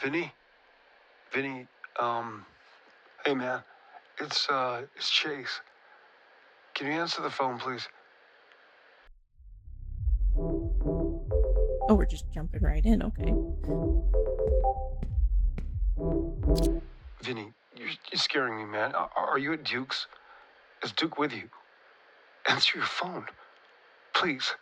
Vinny? Vinny, hey man, it's Chase. Can you answer the phone, please? Oh, we're just jumping right in, okay. Vinny, you're scaring me, man. Are you at Duke's? Is Duke with you? Answer your phone, please.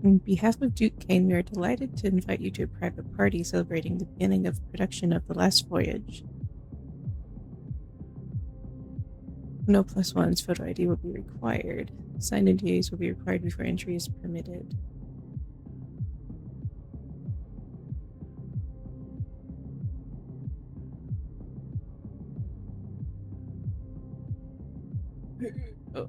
On behalf of Duke Kane, we are delighted to invite you to a private party celebrating the beginning of production of The Last Voyage. No +1's photo ID will be required. Signed NDAs will be required before entry is permitted. Oh.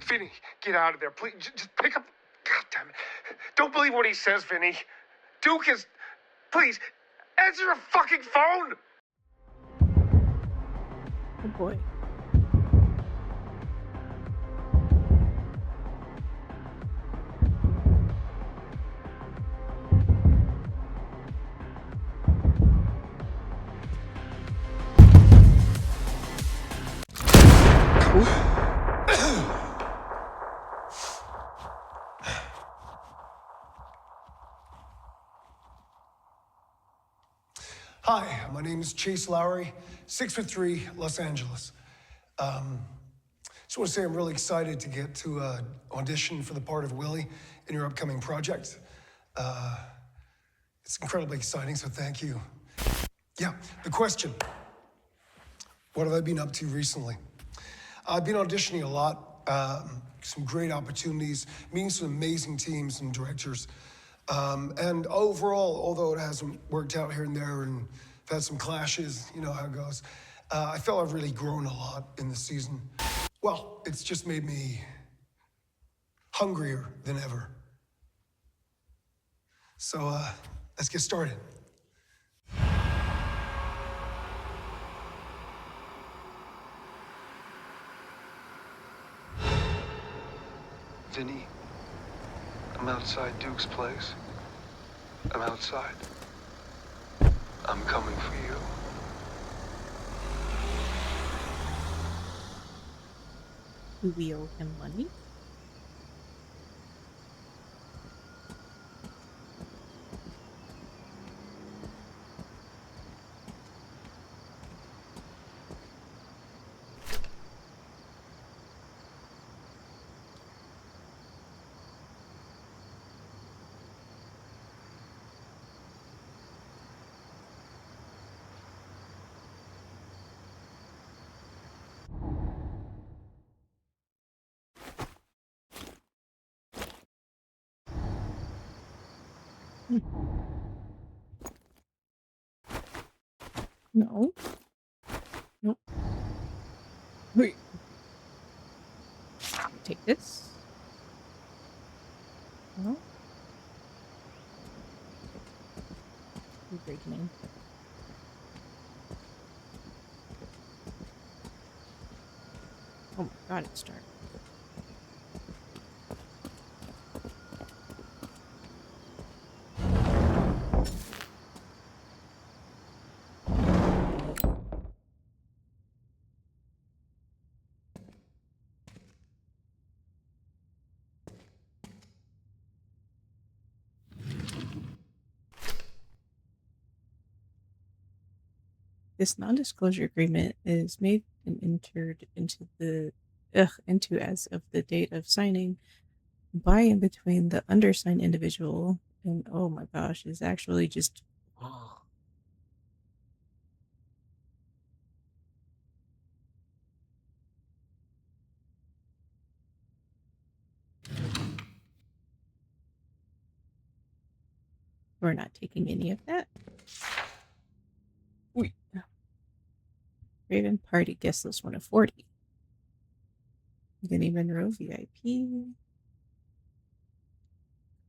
Vinny, get out of there, please. Just pick up. God damn it. Don't believe what he says, Vinny. Duke is. Please, answer your fucking phone! Oh boy. Hi, my name is Chase Lowry, 6'3", Los Angeles. Just want to say I'm really excited to get to audition for the part of Willie in your upcoming project. It's incredibly exciting, so thank you. Yeah, the question. What have I been up to recently? I've been auditioning a lot, some great opportunities, meeting some amazing teams and directors. And overall, although it hasn't worked out here and there and I've had some clashes, you know how it goes, I feel I've really grown a lot in this season. Well, it's just made me hungrier than ever. So let's get started. Vinny, I'm outside Duke's place. I'm outside. I'm coming for you. Do we owe him money? No. Nope. Wait. Take this. No. You're breaking in. Oh my god, it's dark. This non-disclosure agreement is made and entered into as of the date of signing by and between the undersigned individual and oh my gosh, is actually just We're not taking any of that. Wait. Raven Party guest list 1 of 40. Vinnie Monroe VIP.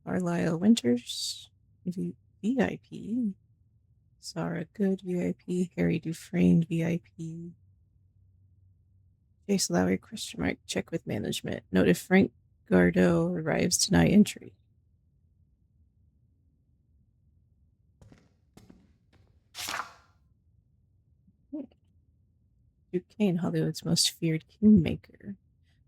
Carlisle Winters VIP. Sarah Good VIP. Harry Dufresne VIP. Jace Lowry ? Check with management. Note if Frank Gardeau arrives, deny entry. Duke Kane, Hollywood's most feared kingmaker.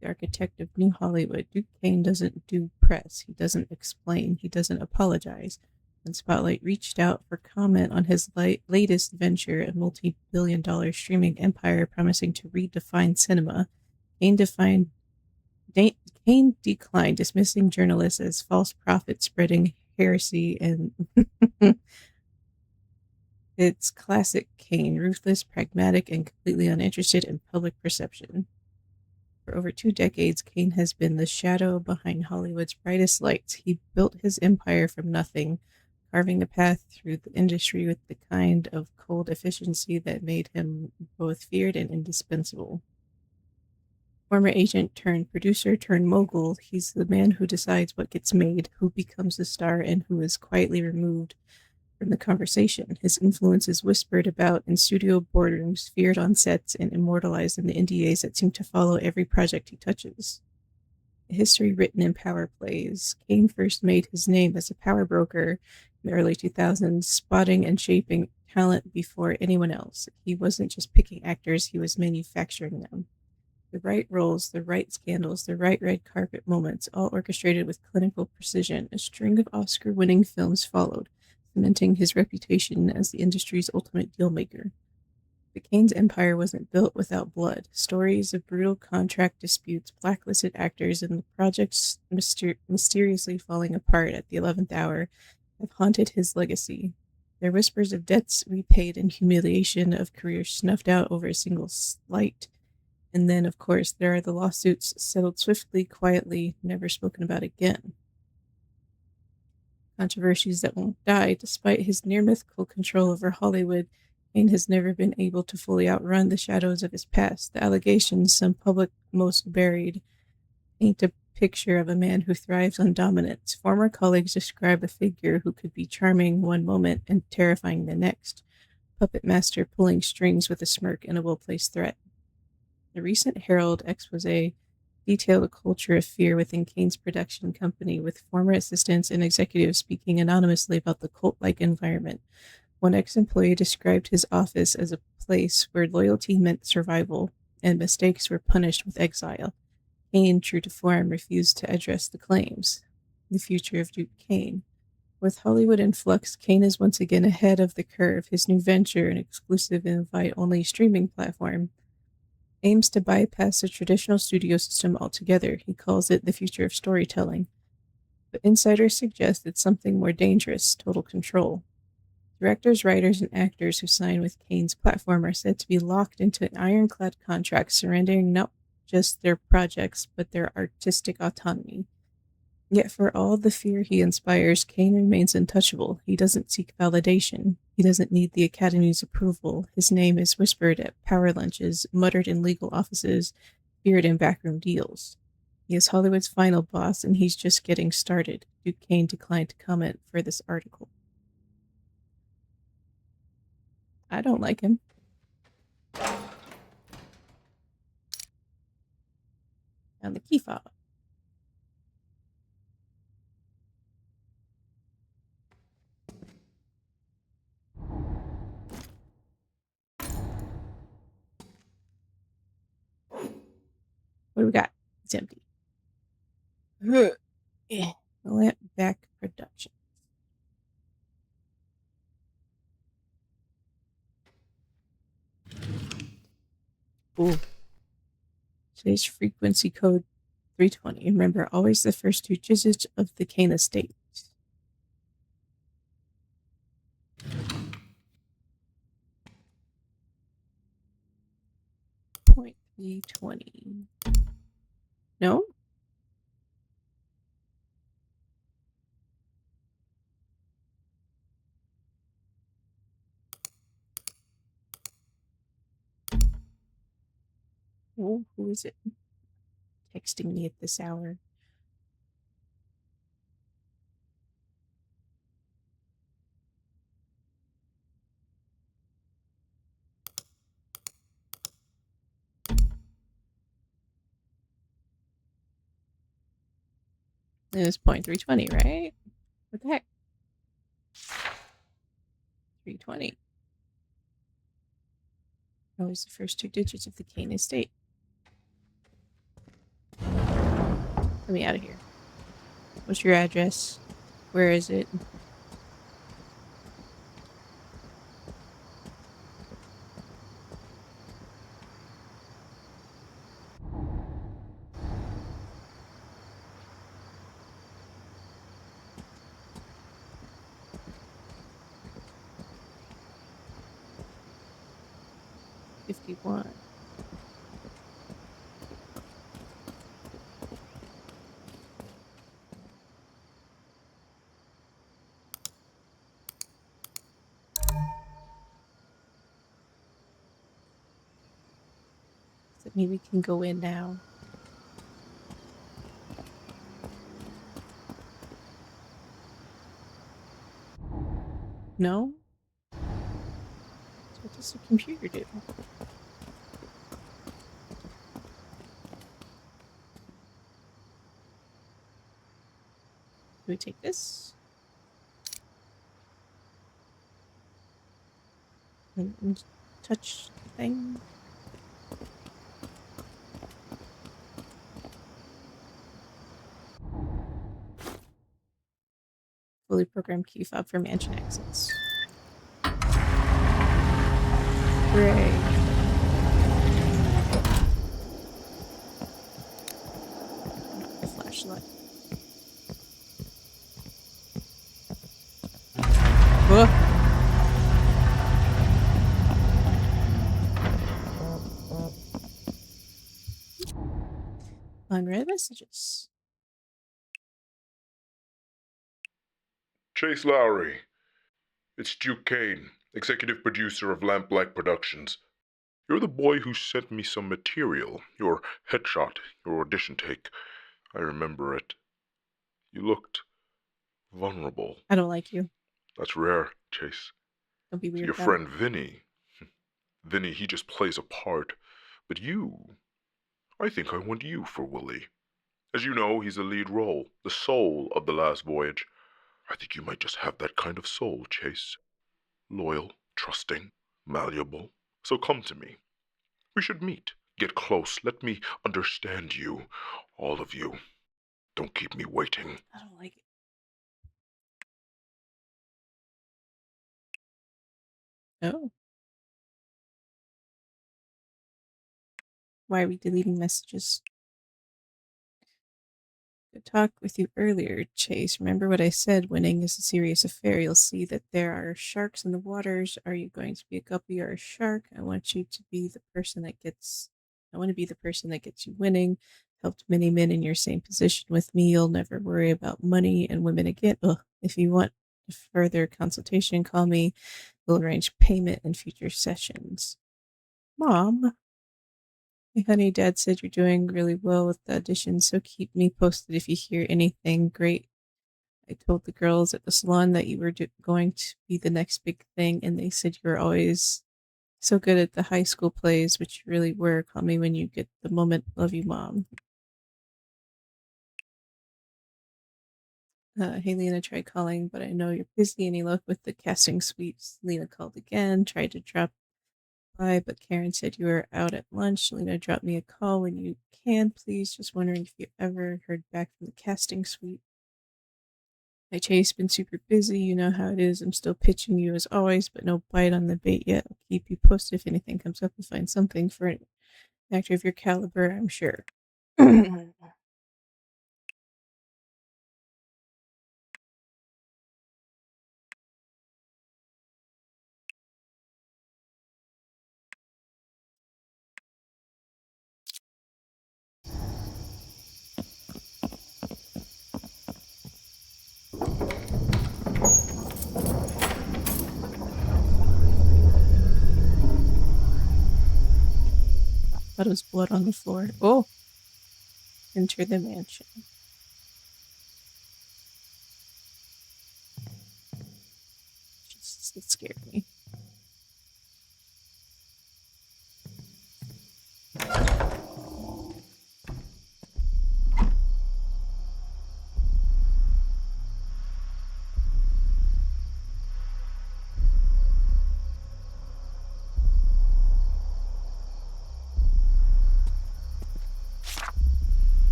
The architect of New Hollywood, Duke Kane doesn't do press. He doesn't explain. He doesn't apologize. When Spotlight reached out for comment on his latest venture, a multi-billion-dollar streaming empire promising to redefine cinema, Kane declined, dismissing journalists as false prophets spreading heresy and it's classic Kane, ruthless, pragmatic, and completely uninterested in public perception. For over 2 decades, Kane has been the shadow behind Hollywood's brightest lights. He built his empire from nothing, carving a path through the industry with the kind of cold efficiency that made him both feared and indispensable. Former agent turned producer turned mogul, he's the man who decides what gets made, who becomes the star, and who is quietly removed from the conversation. His influence is whispered about in studio boardrooms, feared on sets, and immortalized in the NDAs that seem to follow every project he touches. A history written in power plays. Kane first made his name as a power broker in the early 2000s, spotting and shaping talent before anyone else. He wasn't just picking actors, he was manufacturing them. The right roles, the right scandals, the right red carpet moments, all orchestrated with clinical precision. A string of Oscar-winning films followed, cementing his reputation as the industry's ultimate dealmaker. But Kane's empire wasn't built without blood. Stories of brutal contract disputes, blacklisted actors, and the projects mysteriously falling apart at the 11th hour have haunted his legacy. There are whispers of debts repaid and humiliation of careers snuffed out over a single slight. And then, of course, there are the lawsuits settled swiftly, quietly, never spoken about again. Controversies that won't die. Despite his near-mythical control over Hollywood, Kane has never been able to fully outrun the shadows of his past. The allegations, some public, most buried, paint a picture of a man who thrives on dominance. Former colleagues describe a figure who could be charming one moment and terrifying the next. Puppet master pulling strings with a smirk and a well-placed threat. The recent Herald expose detailed a culture of fear within Kane's production company, with former assistants and executives speaking anonymously about the cult-like environment. One ex-employee described his office as a place where loyalty meant survival and mistakes were punished with exile. Kane, true to form, refused to address the claims. The future of Duke Kane. With Hollywood in flux, Kane is once again ahead of the curve. His new venture, an exclusive invite-only streaming platform, aims to bypass the traditional studio system altogether. He calls it the future of storytelling. But insiders suggest it's something more dangerous, total control. Directors, writers, and actors who sign with Kane's platform are said to be locked into ironclad contracts, surrendering not just their projects, but their artistic autonomy. Yet for all the fear he inspires, Kane remains untouchable. He doesn't seek validation. He doesn't need the Academy's approval. His name is whispered at power lunches, muttered in legal offices, feared in backroom deals. He is Hollywood's final boss, and he's just getting started. Duke Kane declined to comment for this article. I don't like him. And the key fob. What do we got? It's empty. Lamp Back Production. Ooh. Today's frequency code 320. Remember, always the first 2 digits of the Kane estate. Point 320. No? Oh, who is it texting me at this hour? It was 320, right? What the heck? 320. Always the first 2 digits of the Kane estate. Get me out of here. What's your address? Where is it? $51. Does that mean we can go in now? No? So what does the computer do? Do we take this? And touch the thing? Fully programmed key fob for mansion exits. Hooray. The flashlight. Whoa. Unread messages. Chase Lowry. It's Duke Kane, executive producer of Lamplight Productions. You're the boy who sent me some material, your headshot, your audition take. I remember it. You looked vulnerable. I don't like you. That's rare, Chase. Don't be weird. Your friend Vinny. Vinny, he just plays a part. But you, I think I want you for Willie. As you know, he's the lead role, the soul of The Last Voyage. I think you might just have that kind of soul, Chase. Loyal, trusting, malleable. So come to me. We should meet. Get close. Let me understand you. All of you. Don't keep me waiting. I don't like it. Oh. Why are we deleting messages? To talk with you earlier, Chase. Remember what I said? Winning is a serious affair. You'll see that there are sharks in the waters. Are you going to be a guppy or a shark? I want you to be the person that gets. I want to be the person that gets you winning. Helped many men in your same position with me. You'll never worry about money and women again. Ugh. If you want further consultation, call me. We'll arrange payment in future sessions. Mom. Hey, honey, Dad said you're doing really well with the audition, so keep me posted if you hear anything great. I told the girls at the salon that you were going to be the next big thing, and they said you were always so good at the high school plays, which you really were. Call me when you get the moment. Love you, Mom. Hey, Lena, tried calling, but I know you're busy. Any luck with the casting suites? Lena called again, tried to drop by, but Karen said you were out at lunch. Lena, drop me a call when you can, please. Just wondering if you ever heard back from the casting suite. Hey, Chase, been super busy. You know how it is. I'm still pitching you as always, but no bite on the bait yet. I'll keep you posted if anything comes up. We'll find something for an actor of your caliber, I'm sure. Thought it was blood on the floor. Oh! Enter the mansion. Jesus, it scared me.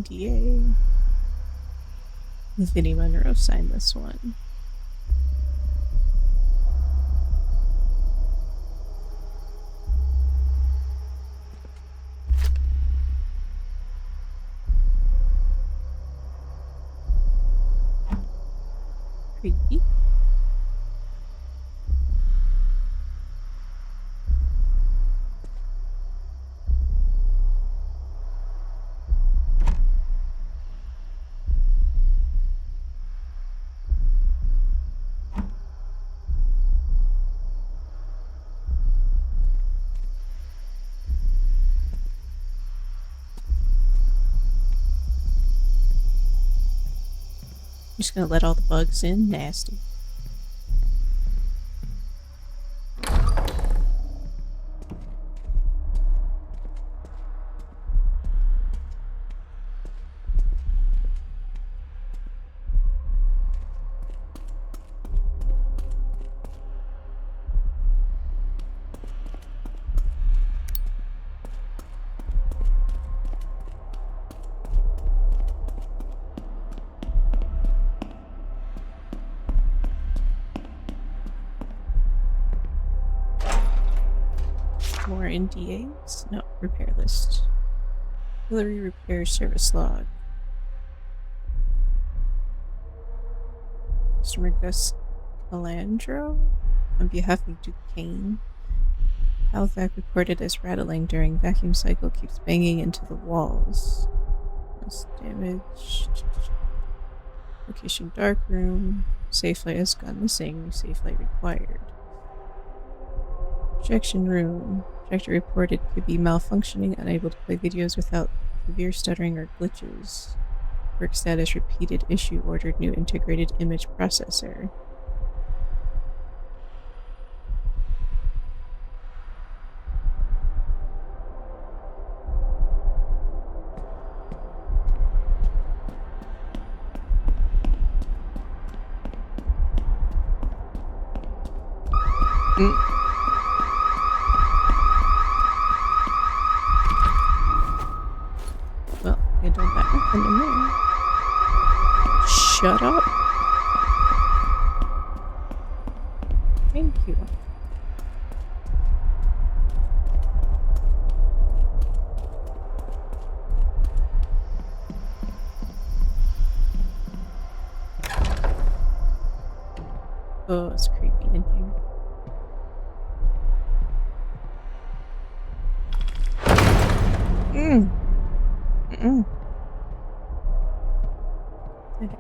DA. Vinnie Monroe signed this one. Creepy. I'm just gonna let all the bugs in. Nasty. More NDAs? No, repair list. Hillary repair service log. Customer Gus Calandro on behalf of Duquesne. Halifax reported as rattling during vacuum cycle keeps banging into the walls. Less damage. Location dark room. Safe light has gone missing. Safe light required. Projection room. Projector reported could be malfunctioning, unable to play videos without severe stuttering or glitches. Work status repeated issue, ordered new integrated image processor. Well, I don't got nothing in there. Shut up. Thank you. Oh, it's creepy in here.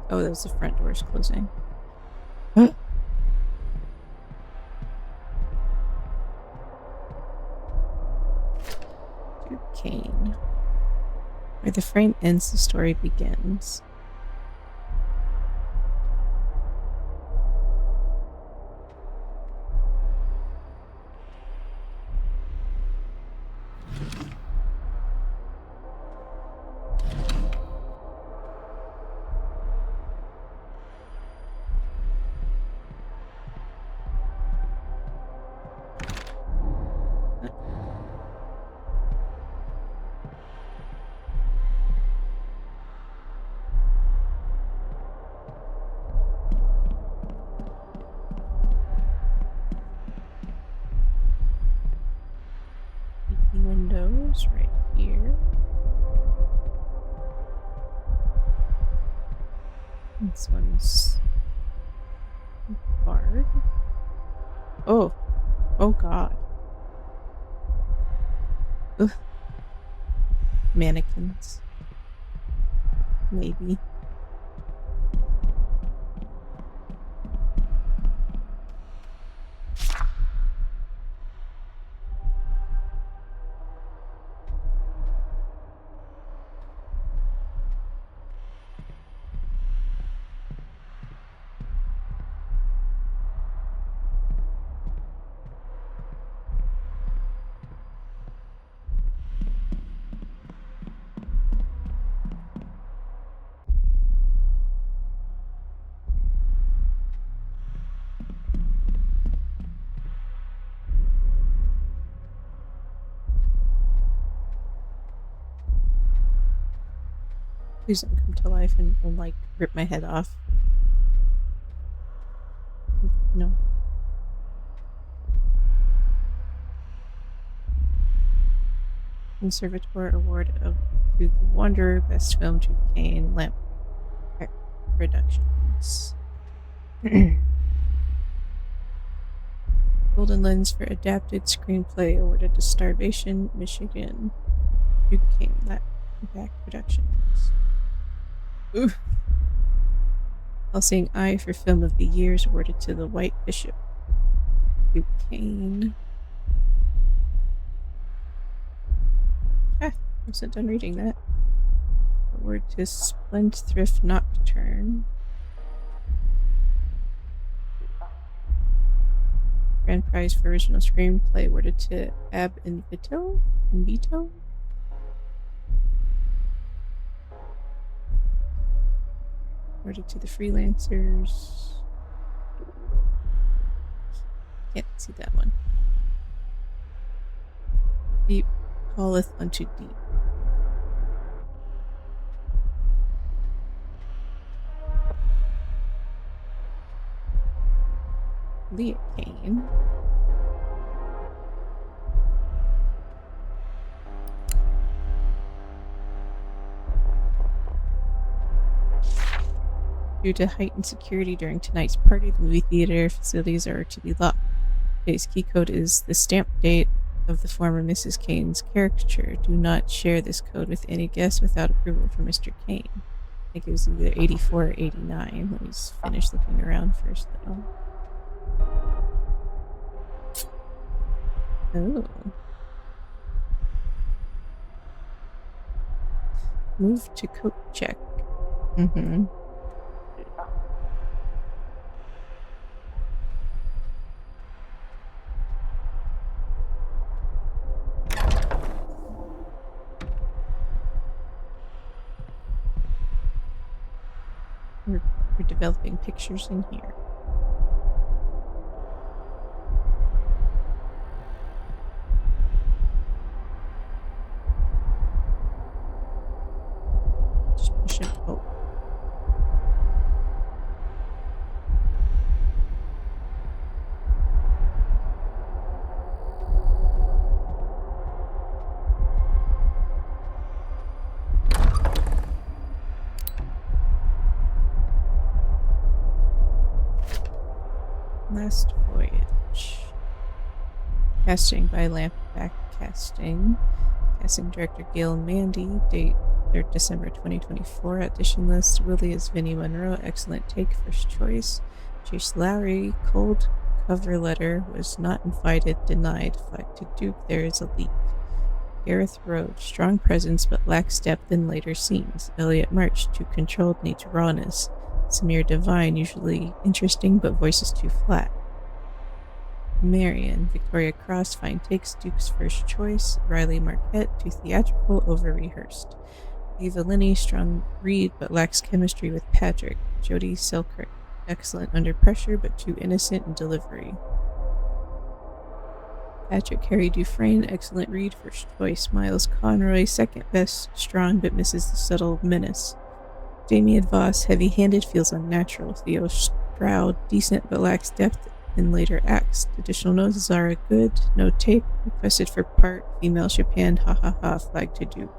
Oh, that was the front doors closing. Duquesne. Where the frame ends, the story begins. Windows right here. This one's barred. Oh, oh God. Ugh. Mannequins. Maybe. Please don't come to life and like rip my head off. No. Conservator Award to the Wanderer, Best Film to Kane Lamp Productions. Golden Lens for Adapted Screenplay awarded to Starvation, Michigan. Kane Lamp Productions. Ooh. All-Seeing Eye for Film of the Year awarded to The White Bishop. Duquesne. I wasn't done reading that. Award to Spendthrift Nocturne. Grand Prize for Original Screenplay awarded to Ab Invito. Awarded to The Freelancers. Can't see that one. Deep calleth unto deep. Leah Kane. Due to heightened security during tonight's party, the movie theater facilities are to be locked. Today's key code is the stamp date of the former Mrs. Kane's caricature. Do not share this code with any guest without approval from Mr. Kane. I think it was either 84 or 89. Let me just finish looking around first, though. Oh. Move to coat check. Mm-hmm. We're developing pictures in here. Just push it. Oh. Last Voyage. Casting by Lampback Casting. Casting director Gail Mandy. Date 3rd December 2024. Audition list: Willie as Vinnie Monroe. Excellent take. First choice. Chase Lowry. Cold cover letter. Was not invited. Denied. Flag to Duke. There is a leak. Gareth Rhodes. Strong presence but lacks depth in later scenes. Elliot March. Too controlled. Needs rawness. Samir Devine, usually interesting but voices too flat. Marion, Victoria Cross, fine takes, Duke's first choice. Riley Marquette, too theatrical, over-rehearsed. Eva Linney, strong read but lacks chemistry with Patrick. Jodie Selkirk, excellent under pressure but too innocent in delivery. Patrick Harry Dufresne, excellent read, first choice. Miles Conroy, second best, strong but misses the subtle menace. Damien Voss, heavy-handed, feels unnatural. Theo Stroud, decent but lacks depth in later acts. Additional notes: Zara Good, no tape, requested for part, female Chopin, ha ha ha, flag to Duke.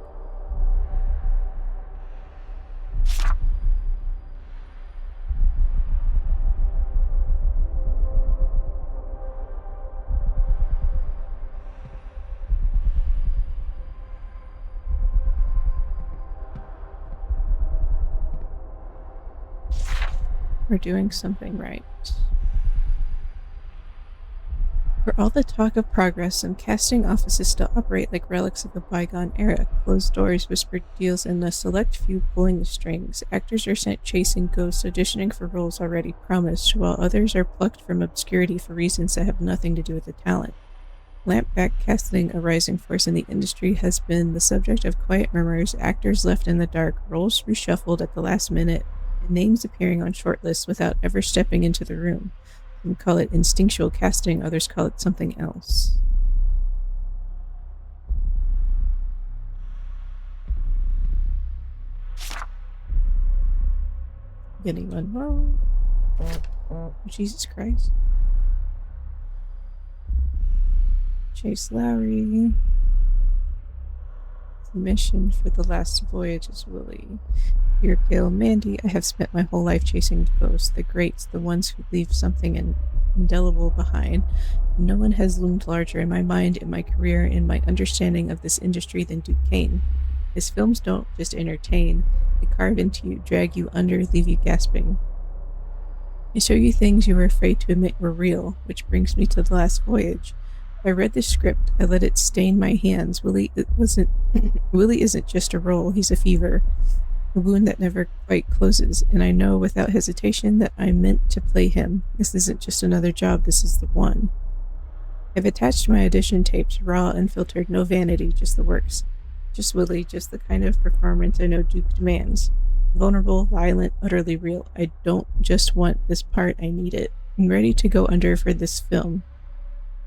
We're doing something right. For all the talk of progress, some casting offices still operate like relics of a bygone era. Closed doors, whispered deals, and a select few pulling the strings. Actors are sent chasing ghosts, auditioning for roles already promised, while others are plucked from obscurity for reasons that have nothing to do with the talent. Lampback casting, a rising force in the industry, has been the subject of quiet murmurs, actors left in the dark, roles reshuffled at the last minute, and names appearing on shortlists without ever stepping into the room. Some call it instinctual casting, others call it something else. anyone wrong. Jesus Christ. Chase Lowry. The mission for the last voyage is Willie. Dear Gail, Mandy, I have spent my whole life chasing ghosts, the greats, the ones who leave something indelible behind. No one has loomed larger in my mind, in my career, in my understanding of this industry than Duke Kane. His films don't just entertain, they carve into you, drag you under, leave you gasping. They show you things you were afraid to admit were real, which brings me to the last voyage. I read the script, I let it stain my hands. Willie isn't just a role, he's a fever. A wound that never quite closes, and I know without hesitation that I'm meant to play him. This isn't just another job, this is the one. I've attached my audition tapes, raw, unfiltered, no vanity, just the works. Just Willie, just the kind of performance I know Duke demands. Vulnerable, violent, utterly real. I don't just want this part, I need it. I'm ready to go under for this film.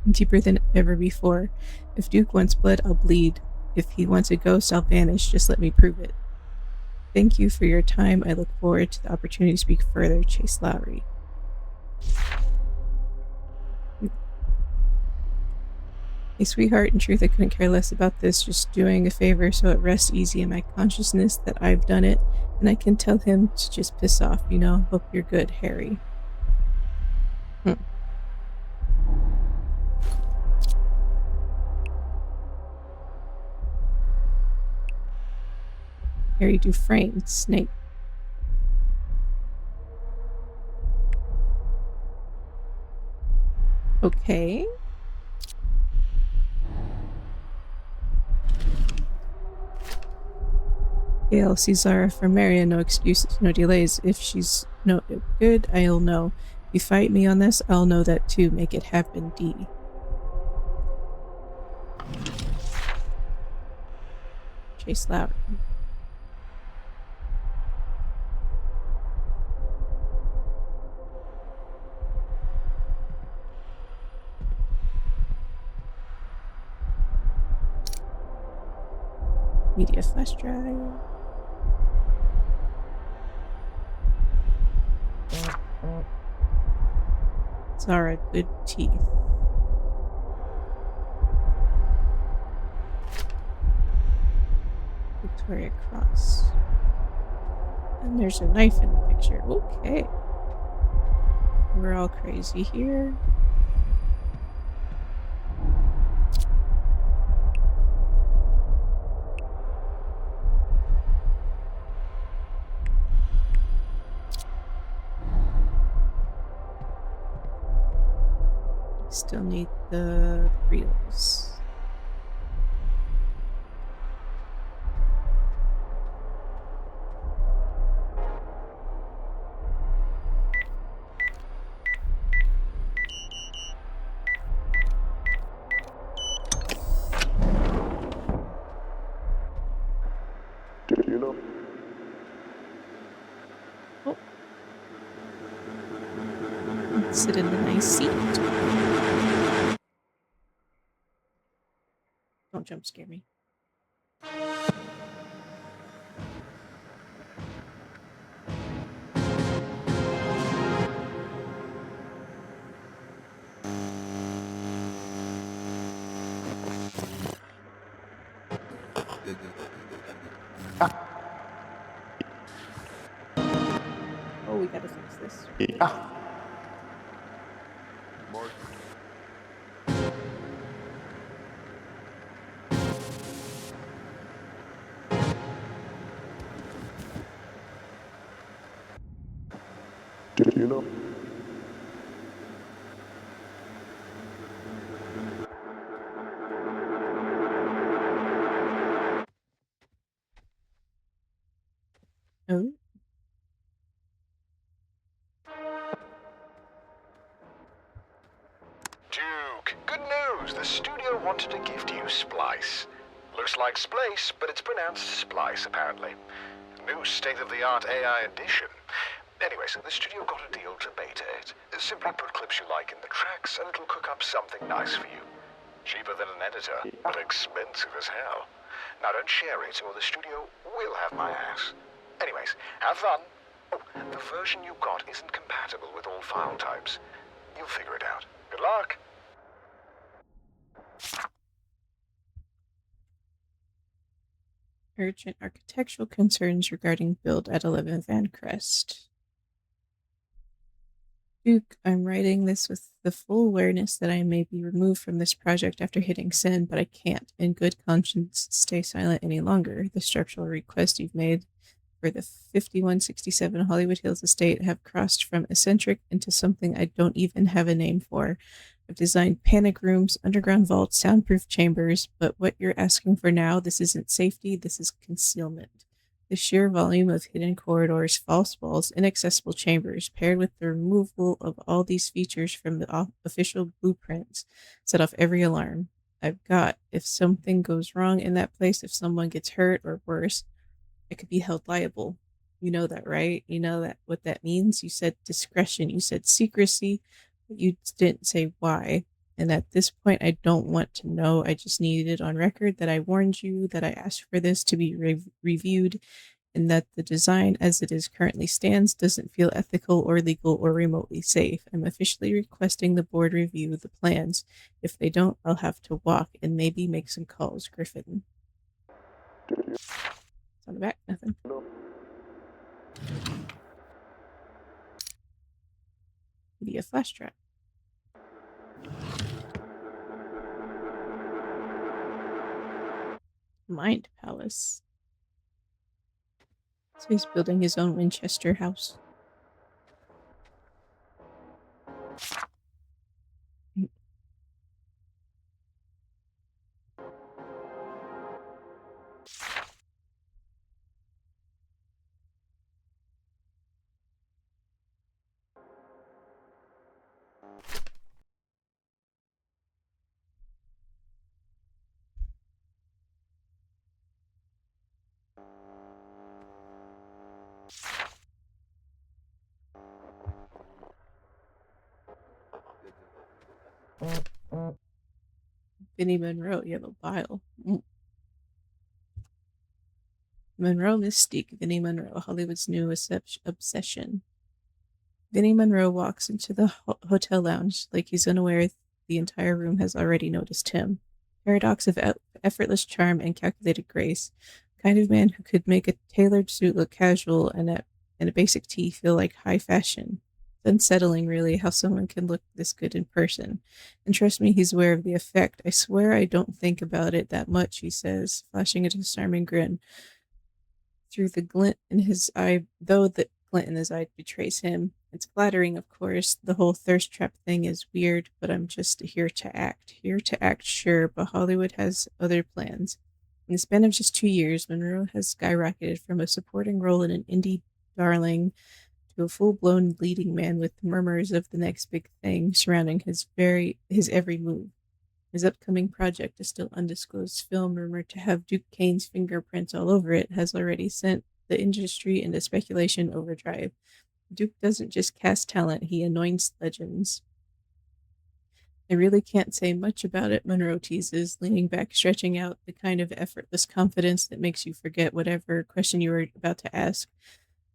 Deeper than ever before. If Duke wants blood, I'll bleed. If he wants a ghost, I'll vanish. Just let me prove it. Thank you for your time. I look forward to the opportunity to speak further. Chase Lowry. Hey, sweetheart, in truth, I couldn't care less about this. Just doing a favor so it rests easy in my consciousness that I've done it, and I can tell him to just piss off, you know? Hope you're good, Harry. Harry Dufresne, Snape. Okay. Gail, Cesar for Marion, no excuses, no delays. If she's no good, I'll know. If you fight me on this, I'll know that too. Make it happen, D. Chase Lowry. Media flash drive. Zara, good teeth. Victoria Cross. And there's a knife in the picture. Okay. We're all crazy here. Still need the reels. Did you know? Oh. Let's sit in the nice seat. Don't jump scare me. Oh, we gotta fix this. Yeah. Did you know? Oh. Duke, good news. The studio wanted to gift you Splice. Looks like Splice, but it's pronounced Splice, apparently. New state-of-the-art AI edition. Anyway, so the studio got a deal to beta it. Simply put clips you like in the tracks, and it'll cook up something nice for you. Cheaper than an editor, but expensive as hell. Now don't share it, or the studio will have my ass. Anyways, have fun. Oh, The version you got isn't compatible with all file types. You'll figure it out. Good luck! Urgent architectural concerns regarding build at 11 Van Crest. Duke, I'm writing this with the full awareness that I may be removed from this project after hitting send, but I can't, in good conscience, stay silent any longer. The structural request you've made for the 5167 Hollywood Hills estate have crossed from eccentric into something I don't even have a name for. I've designed panic rooms, underground vaults, soundproof chambers, but what you're asking for now, this isn't safety, this is concealment. The sheer volume of hidden corridors, false walls, inaccessible chambers, paired with the removal of all these features from the official blueprints, set off every alarm I've got. If something goes wrong in that place, if someone gets hurt or worse, I could be held liable. You know that, right? You know that what that means? You said discretion, you said secrecy, but you didn't say why. And at this point, I don't want to know. I just need it on record that I warned you, that I asked for this to be reviewed, and that the design as it is currently stands doesn't feel ethical or legal or remotely safe. I'm officially requesting the board review the plans. If they don't, I'll have to walk and maybe make some calls, Griffin. It's on the back, nothing. Media flash drive. Mind Palace. So he's building his own Winchester house. Vinnie Monroe, yellow bile. Monroe Mystique, Vinnie Monroe, Hollywood's new obsession. Vinnie Monroe walks into the hotel lounge like he's unaware the entire room has already noticed him. Paradox of effortless charm and calculated grace. Kind of man who could make a tailored suit look casual and a basic tee feel like high fashion. It's unsettling, really, how someone can look this good in person. And trust me, he's aware of the effect. I swear I don't think about it that much, he says, flashing a disarming grin. Through the glint in his eye, though the glint in his eye betrays him. It's flattering, of course. The whole thirst trap thing is weird, but I'm just here to act. Here to act, sure, but Hollywood has other plans. In the span of just 2 years, Monroe has skyrocketed from a supporting role in an indie darling to a full-blown leading man with murmurs of the next big thing surrounding his every move. His upcoming project, a still undisclosed film rumored to have Duke Kane's fingerprints all over it, has already sent the industry into speculation overdrive. Duke doesn't just cast talent, he anoints legends. I really can't say much about it, Monroe teases, leaning back, stretching out the kind of effortless confidence that makes you forget whatever question you were about to ask.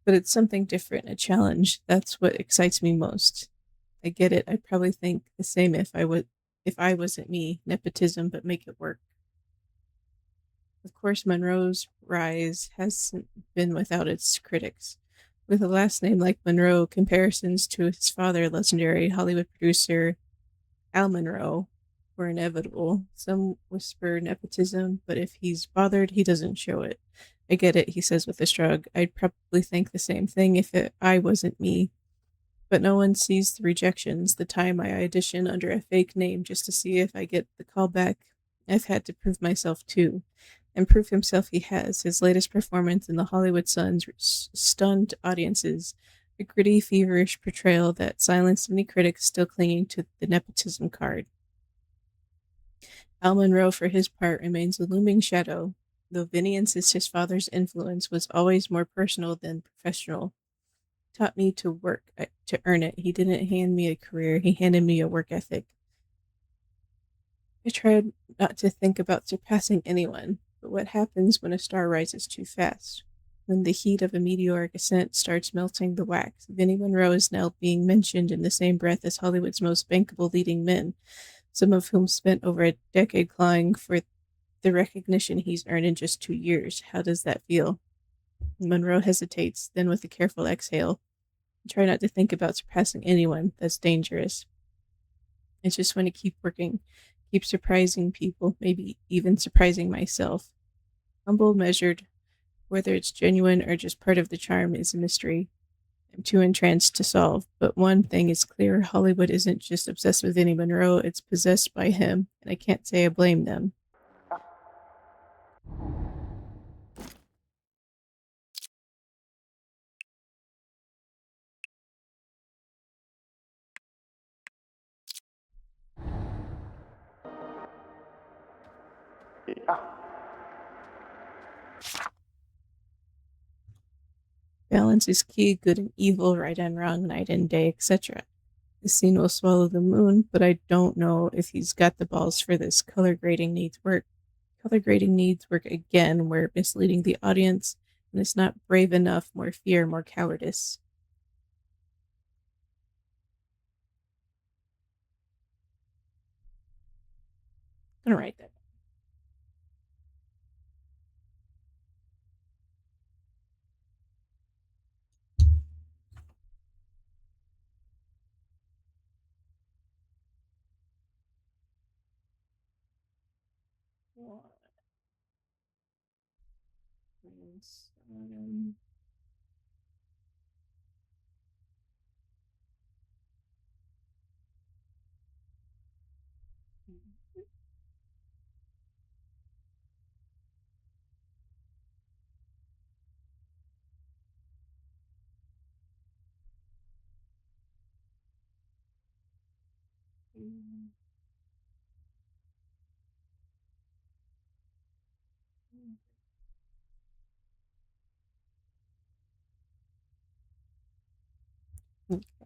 But it's something different, a challenge. That's what excites me most. I get it. I'd probably think the same if I wasn't me. Nepotism, but make it work. Of course, Monroe's rise hasn't been without its critics. With a last name like Monroe, comparisons to his father, legendary Hollywood producer Al Monroe, were inevitable. Some whisper nepotism, but if he's bothered, he doesn't show it. I get it, he says with a shrug. I'd probably think the same thing if I wasn't me. But no one sees the rejections, the time I audition under a fake name just to see if I get the call back. I've had to prove myself too. And prove himself he has. His latest performance in the Hollywood Suns stunned audiences, a gritty, feverish portrayal that silenced many critics still clinging to the nepotism card. Al Monroe, for his part, remains a looming shadow, though Vinny insists his father's influence was always more personal than professional. Taught me to work, to earn it. He didn't hand me a career, he handed me a work ethic. I tried not to think about surpassing anyone, but what happens when a star rises too fast? When the heat of a meteoric ascent starts melting the wax, Vinnie Monroe is now being mentioned in the same breath as Hollywood's most bankable leading men, some of whom spent over a decade clawing for the recognition he's earned in just 2 years. How does that feel? Monroe hesitates, then with a careful exhale, try not to think about surpassing anyone. That's dangerous. I just want to keep working, keep surprising people, maybe even surprising myself. Humble, measured, whether it's genuine or just part of the charm is a mystery I'm too entranced to solve. But one thing is clear, Hollywood isn't just obsessed with Vinnie Monroe, it's possessed by him, and I can't say I blame them. Balance is key, good and evil, right and wrong, night and day, etc. This scene will swallow the moon, but I don't know if he's got the balls for this. Color grading needs work. Color grading needs work again. We're misleading the audience, and it's not brave enough. More fear, more cowardice. I'm gonna write that.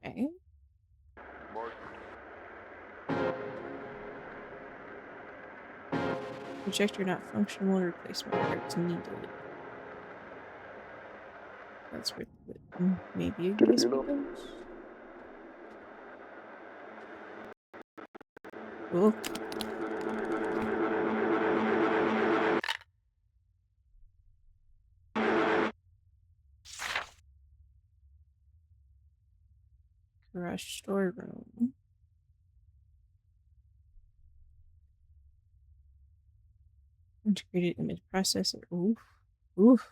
Okay. Projector not functional, replacement parts needed. That's where maybe a USB goes. Cool. Garage storeroom. Integrated image processor. Oof. Oof.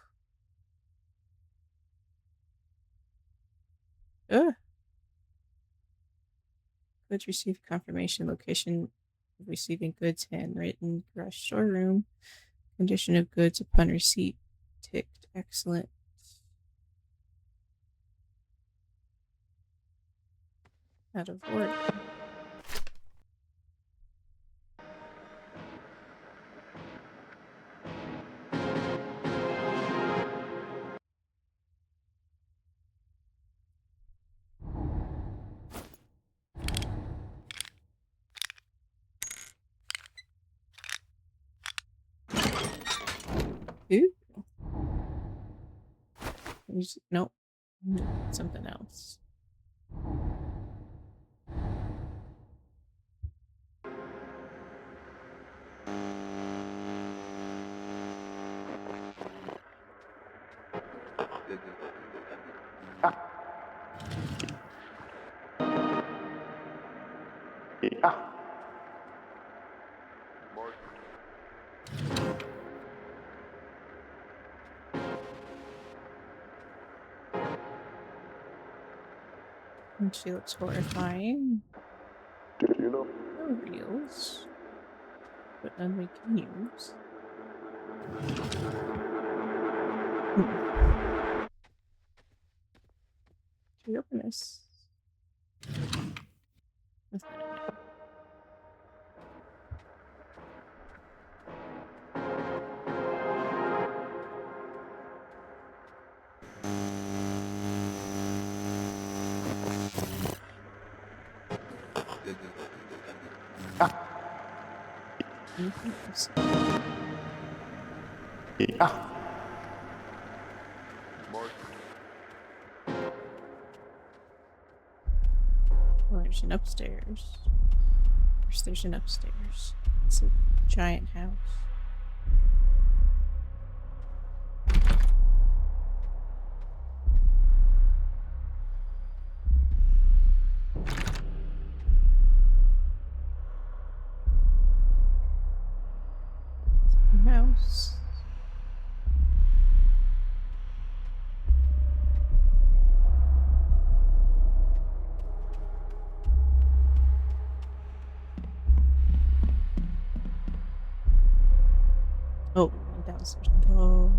Ugh. Goods received confirmation. Location of receiving goods handwritten. Garage storeroom. Condition of goods upon receipt. Ticked. Excellent. Out of order. Ooh. Nope. Something else. And she looks horrifying. No reels. But none we can use. Should we open this? Nothing in there. Anything else? there's an upstairs. There's an upstairs. It's a giant house. Mouse. Oh, and downstairs. Oh.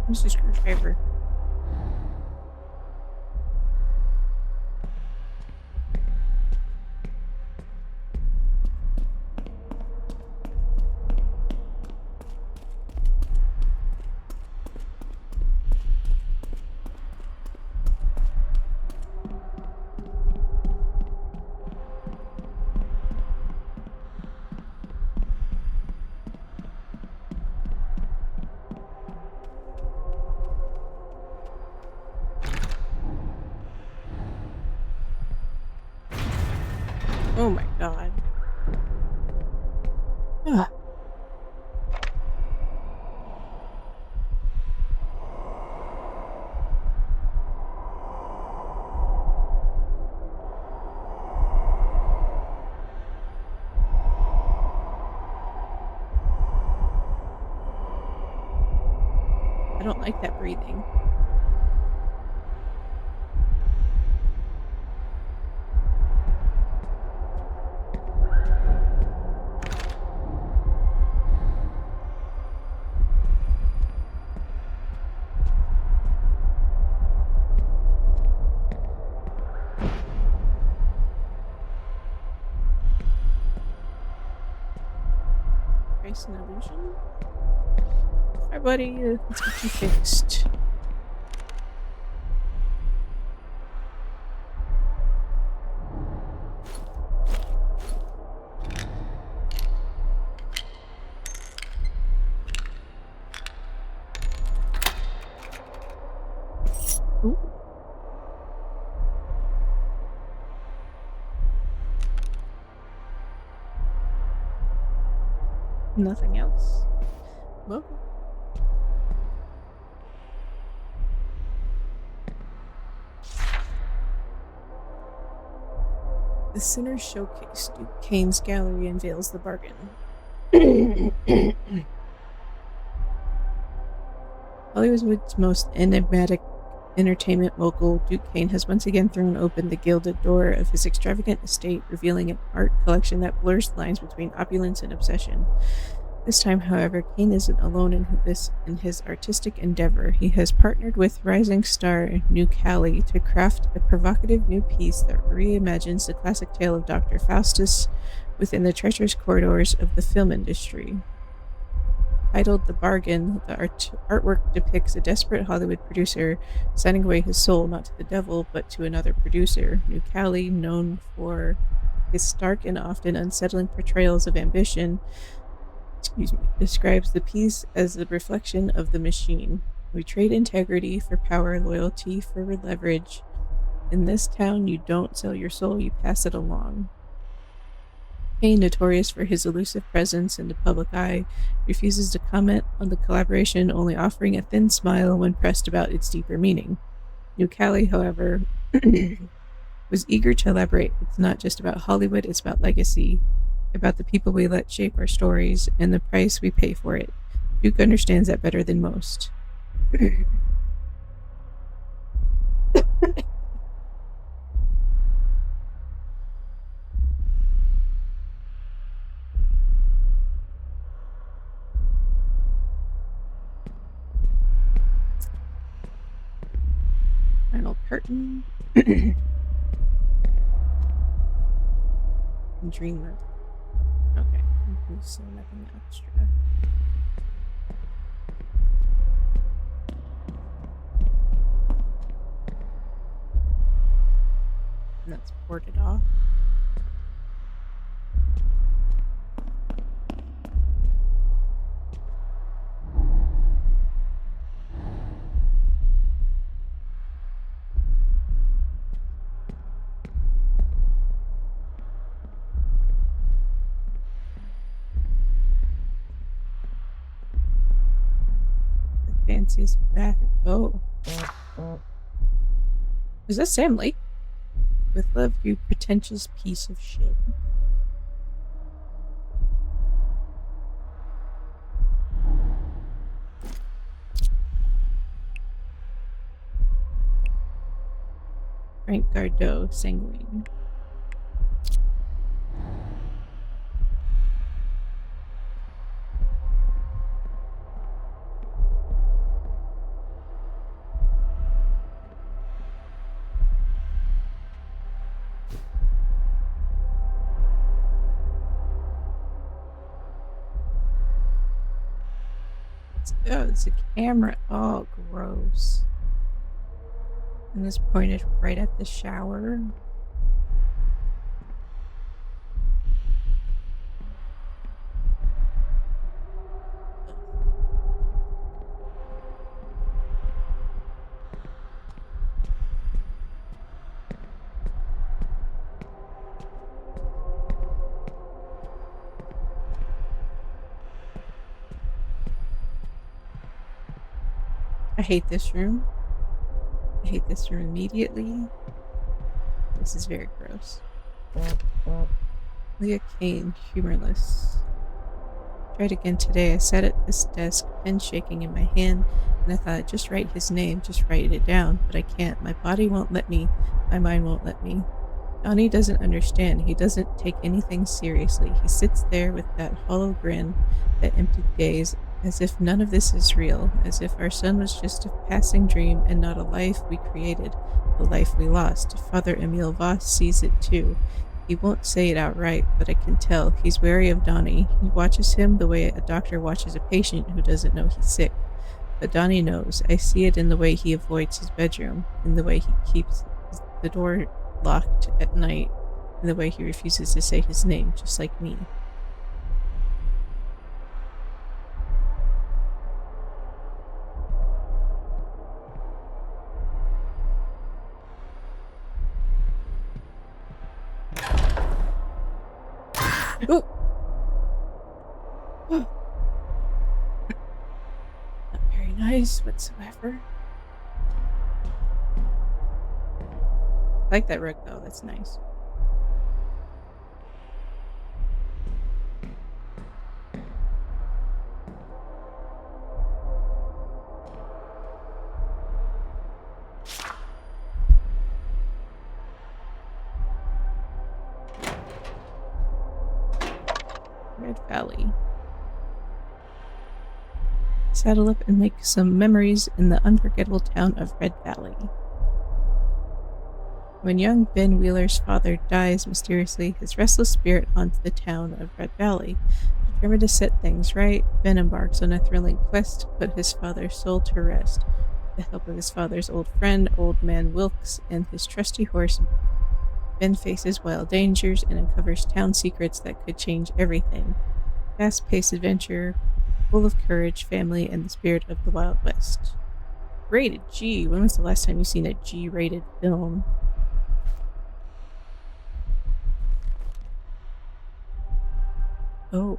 Where's the screwdriver? Oh my god. Ah. I don't like that breathing. Grace and illusion? Hi buddy, let's get you fixed. Ooh. Nothing else. Well. The Sinner's Showcase, Duke Kane's gallery unveils the bargain. Hollywood's most enigmatic entertainment mogul, Duke Kane has once again thrown open the gilded door of his extravagant estate, revealing an art collection that blurs lines between opulence and obsession. This time, however, Kane isn't alone in his artistic endeavor. He has partnered with rising star New Cali to craft a provocative new piece that reimagines the classic tale of Dr. Faustus within the treacherous corridors of the film industry. Titled The Bargain, the artwork depicts a desperate Hollywood producer signing away his soul not to the devil, but to another producer. New Cali, known for his stark and often unsettling portrayals of ambition, describes the piece as the reflection of the machine. We trade integrity for power, loyalty for leverage. In this town, you don't sell your soul, you pass it along. Kane, notorious for his elusive presence in the public eye, refuses to comment on the collaboration, only offering a thin smile when pressed about its deeper meaning. New Cali, however, was eager to elaborate. It's not just about Hollywood, it's about legacy, about the people we let shape our stories, and the price we pay for it. Duke understands that better than most. Final curtain. Dreamer. Okay. So nothing extra. And that's boarded off. Fanciest bath. Oh. Is that Sam Lake? With love, you pretentious piece of shit. Frank Gardot, sanguine. Oh, it's a camera. Oh, gross. And this pointed right at the shower. I hate this room. I hate this room immediately. This is very gross. Leah Kane, humorless. Tried again today. I sat at this desk, pen shaking in my hand, and I thought, just write his name, just write it down. But I can't. My body won't let me. My mind won't let me. Donnie doesn't understand. He doesn't take anything seriously. He sits there with that hollow grin, that empty gaze, as if none of this is real, as if our son was just a passing dream and not a life we created, a life we lost. Father Emile Voss sees it too. He won't say it outright, but I can tell. He's wary of Donnie. He watches him the way a doctor watches a patient who doesn't know he's sick. But Donnie knows. I see it in the way he avoids his bedroom, in the way he keeps the door locked at night, in the way he refuses to say his name, just like me. Oh. Not very nice whatsoever. I like that rug though, that's nice. Red Valley. Saddle up and make some memories in the unforgettable town of Red Valley. When young Ben Wheeler's father dies mysteriously, his restless spirit haunts the town of Red Valley. Determined to set things right, Ben embarks on a thrilling quest to put his father's soul to rest. With the help of his father's old friend, Old Man Wilkes, and his trusty horse, Ben faces wild dangers and uncovers town secrets that could change everything. Fast-paced adventure, full of courage, family, and the spirit of the Wild West. Rated G. When was the last time you seen a G-rated film? Oh,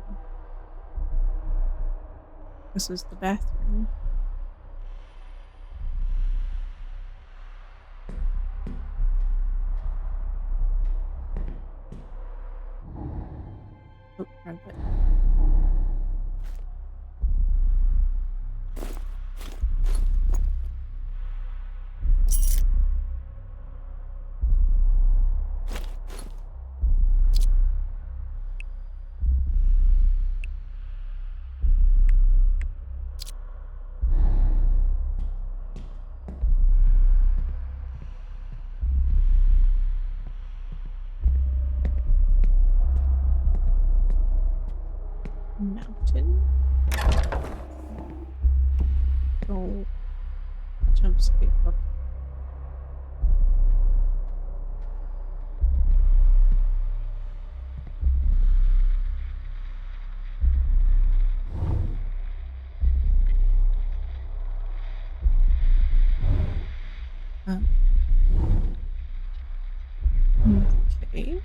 this is the bathroom. Oh, wrong button. Mountain. Oh, jump skate. Okay. Okay.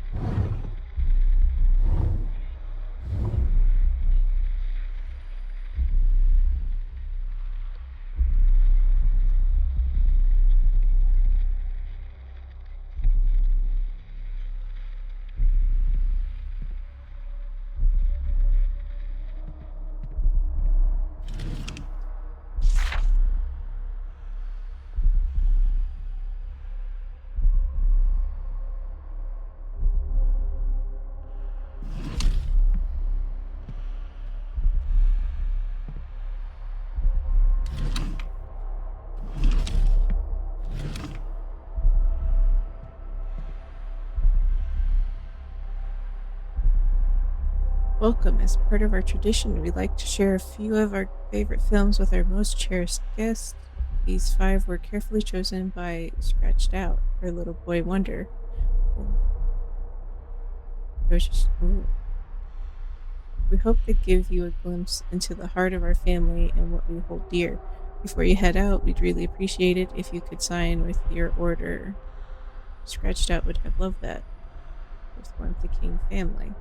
Welcome. As part of our tradition, we like to share a few of our favorite films with our most cherished guests. These 5 were carefully chosen by Scratched Out, our little boy wonder. There's just we hope to give you a glimpse into the heart of our family and what we hold dear. Before you head out, we'd really appreciate it if you could sign with your order. Scratched Out would have loved that. With Warmth the King family.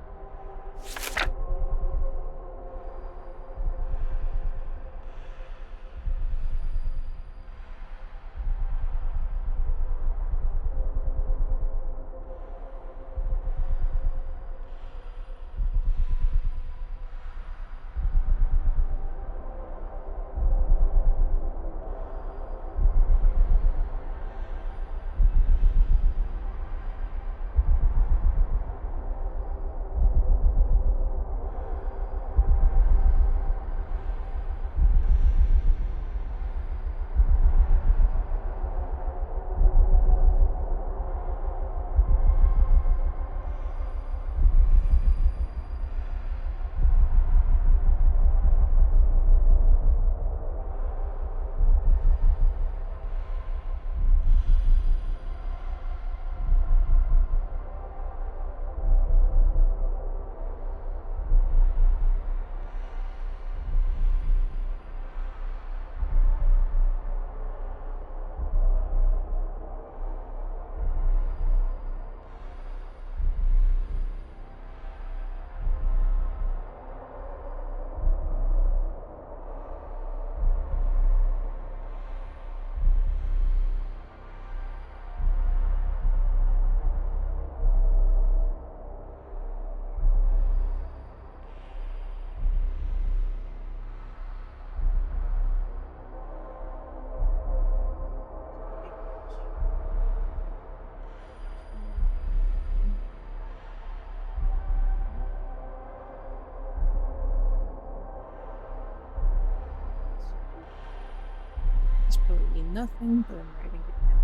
This probably mean nothing, but I'm writing it down.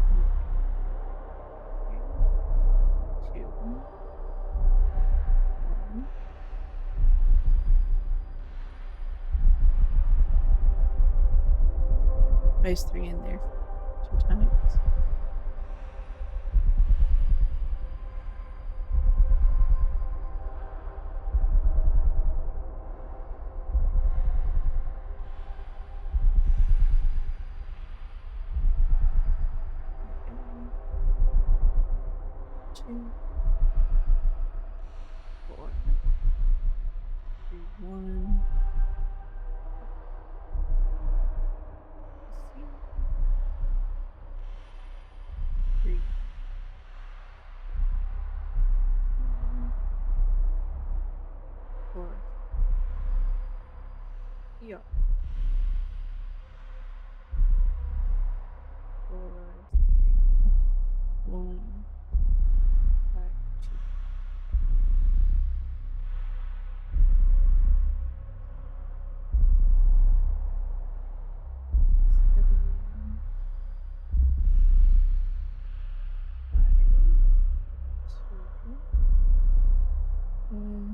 2, 1. Place 3 in there 2 times. Two, 4. 1. Three. 4. Yeah. 4, 3, 1, 5, 2. 7, 5, 2, 1.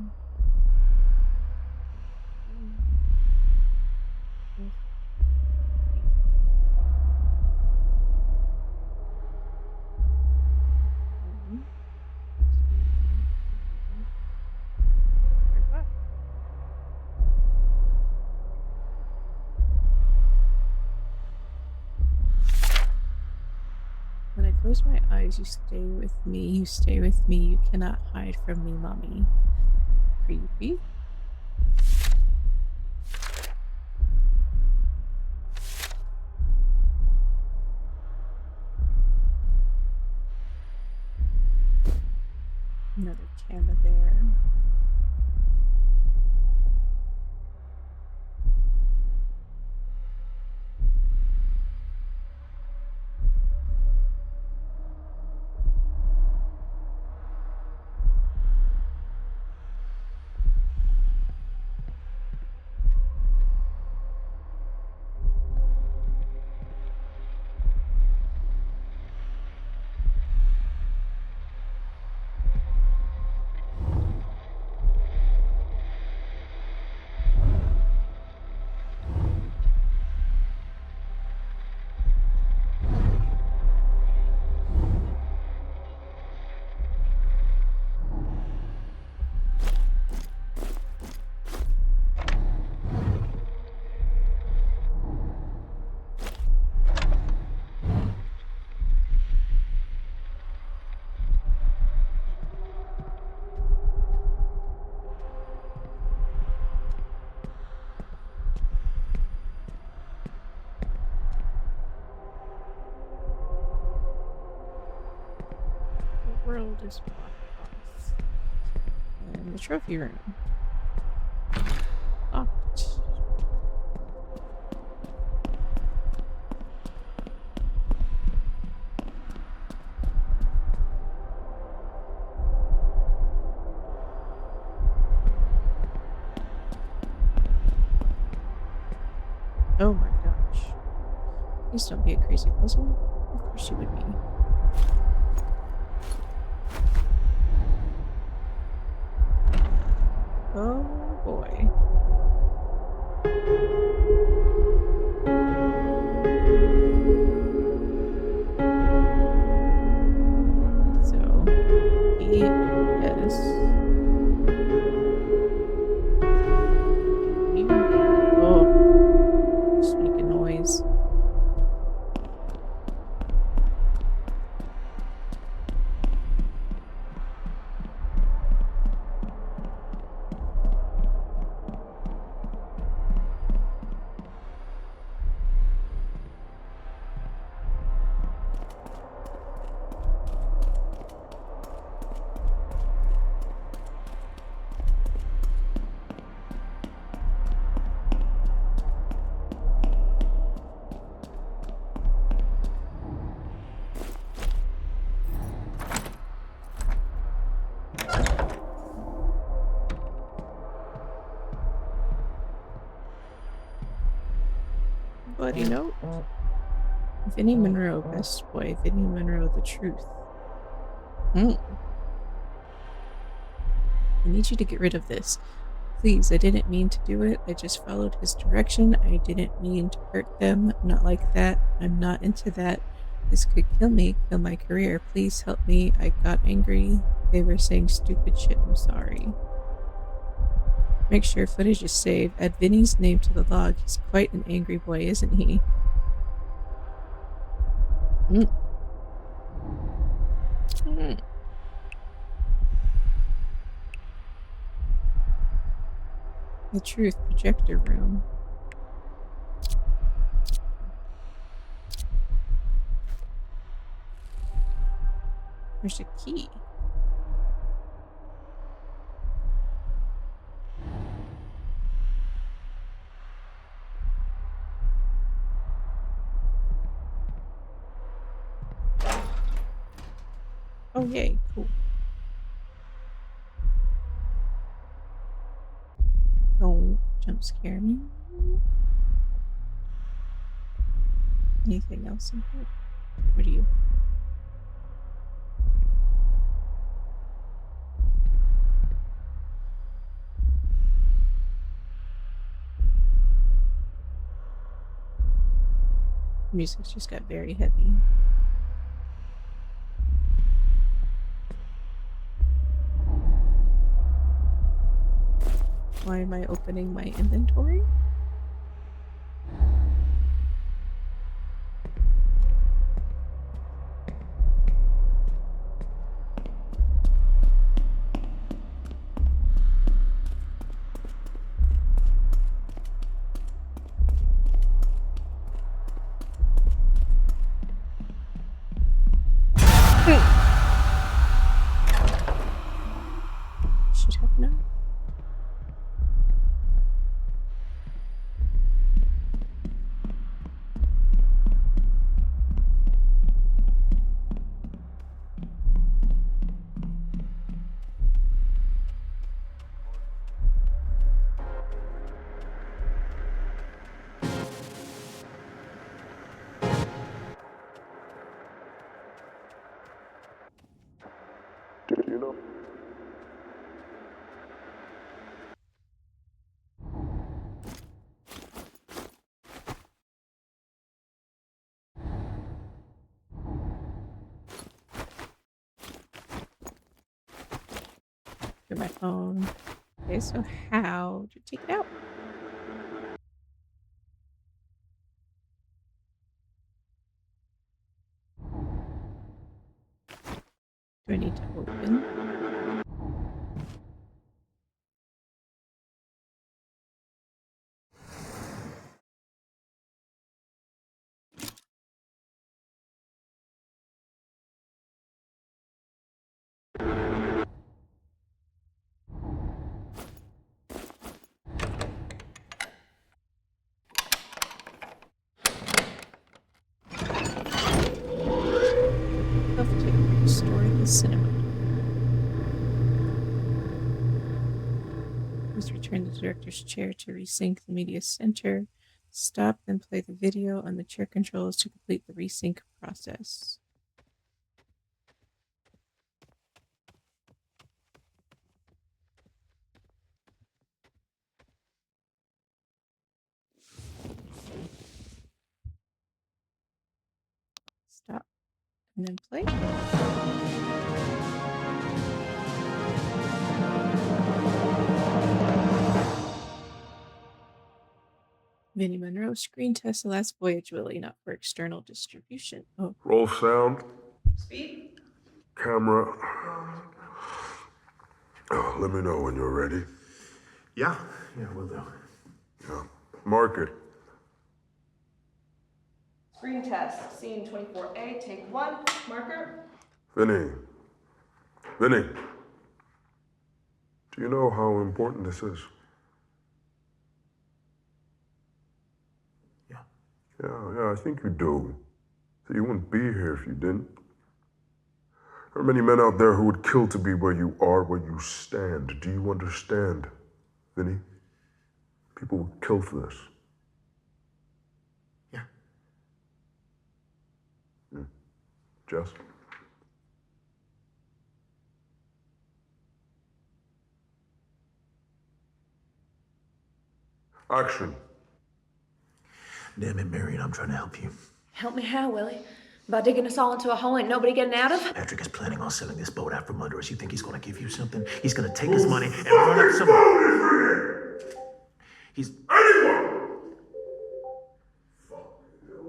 When I close my eyes, you stay with me, you stay with me, you cannot hide from me, mommy. Creepy. Another camera there. The world is blocked off. And the trophy room. Locked. Oh my gosh. Please don't be a crazy puzzle. Of course you would be. Oh boy. So, yes. Oh, just make a noise. Bloody note. Vinnie Monroe, best boy. Vinnie Monroe, the truth. I need you to get rid of this. Please, I didn't mean to do it. I just followed his direction. I didn't mean to hurt them. Not like that. I'm not into that. This could kill me, kill my career. Please help me. I got angry. They were saying stupid shit. I'm sorry. Make sure footage is saved. Add Vinny's name to the log. He's quite an angry boy, isn't he? The truth projector room. There's a key. Oh, yay, cool. Don't jump scare me. Anything else in here? What are you? Music's just got very heavy. Why am I opening my inventory? Should have known. Did you know? Get my phone. Okay, so how to take it out? Do I need to open? Self-tape. Restore the cinema. Please return to the director's chair to resync the media center. Stop and play the video on the chair controls to complete the resync process. Stop and then play. Vinnie Monroe screen test the last voyage, Willie, not for external distribution. Oh, Roll sound. Speed? Camera. Oh, let me know when you're ready. Yeah, we'll do. Yeah. Mark it. Screen test. Scene 24A, take 1. Marker. Vinny. Vinny. Do you know how important this is? Yeah, I think you do. So you wouldn't be here if you didn't. There are many men out there who would kill to be where you are, where you stand. Do you understand, Vinny? People would kill for this. Yeah. Jess? Action. Damn it, Marion, I'm trying to help you. Help me how, Willie? By digging us all into a hole ain't nobody getting out of? Patrick is planning on selling this boat out from under us. You think he's gonna give you something? He's gonna take his money and run up some... He's... Anyone! Fuck.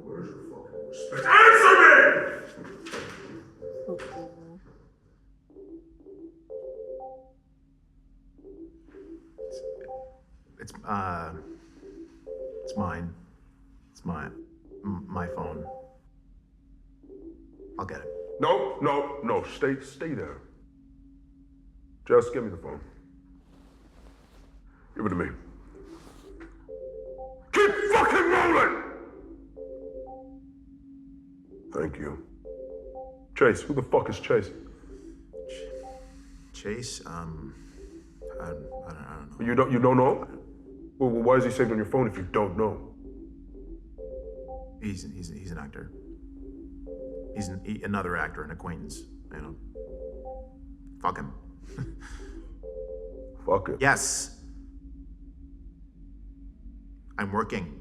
Where's your fucking respect? Answer me! It's mine. It's my phone. I'll get it. No. Stay there. Just give me the phone. Give it to me. Keep fucking rolling! Thank you. Chase, who the fuck is Chase? Chase, I don't know. You don't know? Well, why is he saved on your phone if you don't know? He's an actor. He's another actor, an acquaintance. You know. Fuck him. Fuck it. Yes. I'm working.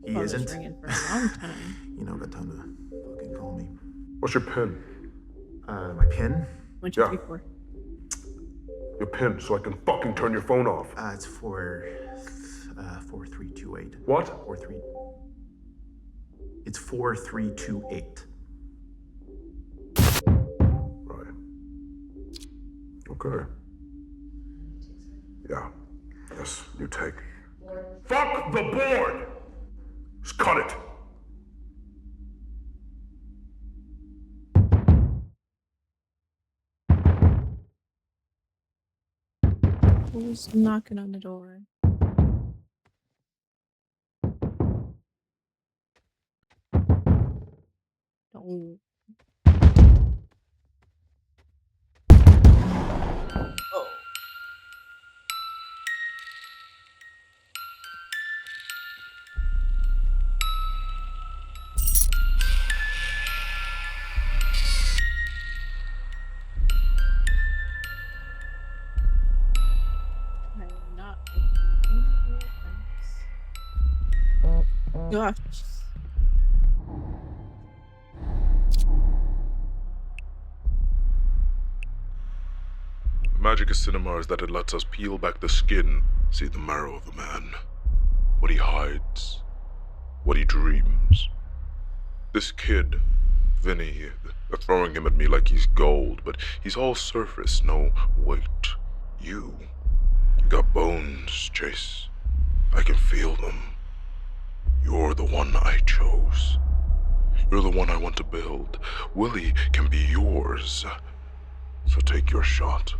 He Phone was isn't. ringing for a long time. You know, got time to fucking call me. What's your PIN? My PIN? 1, 2, 3, 4. Your PIN, so I can fucking turn your phone off. It's 4328. What? 43. It's 4328. Right. Okay. Yeah. Yes, you take. Fuck the board! Just cut it. Who's knocking on the door? Oh. Oh. I am not opening anywhere else. Gosh. The magic of cinema is that it lets us peel back the skin, see the marrow of a man. What he hides, what he dreams. This kid, Vinny, they're throwing him at me like he's gold, but he's all surface, no weight. You got bones, Chase. I can feel them. You're the one I chose. You're the one I want to build. Willie can be yours. So take your shot.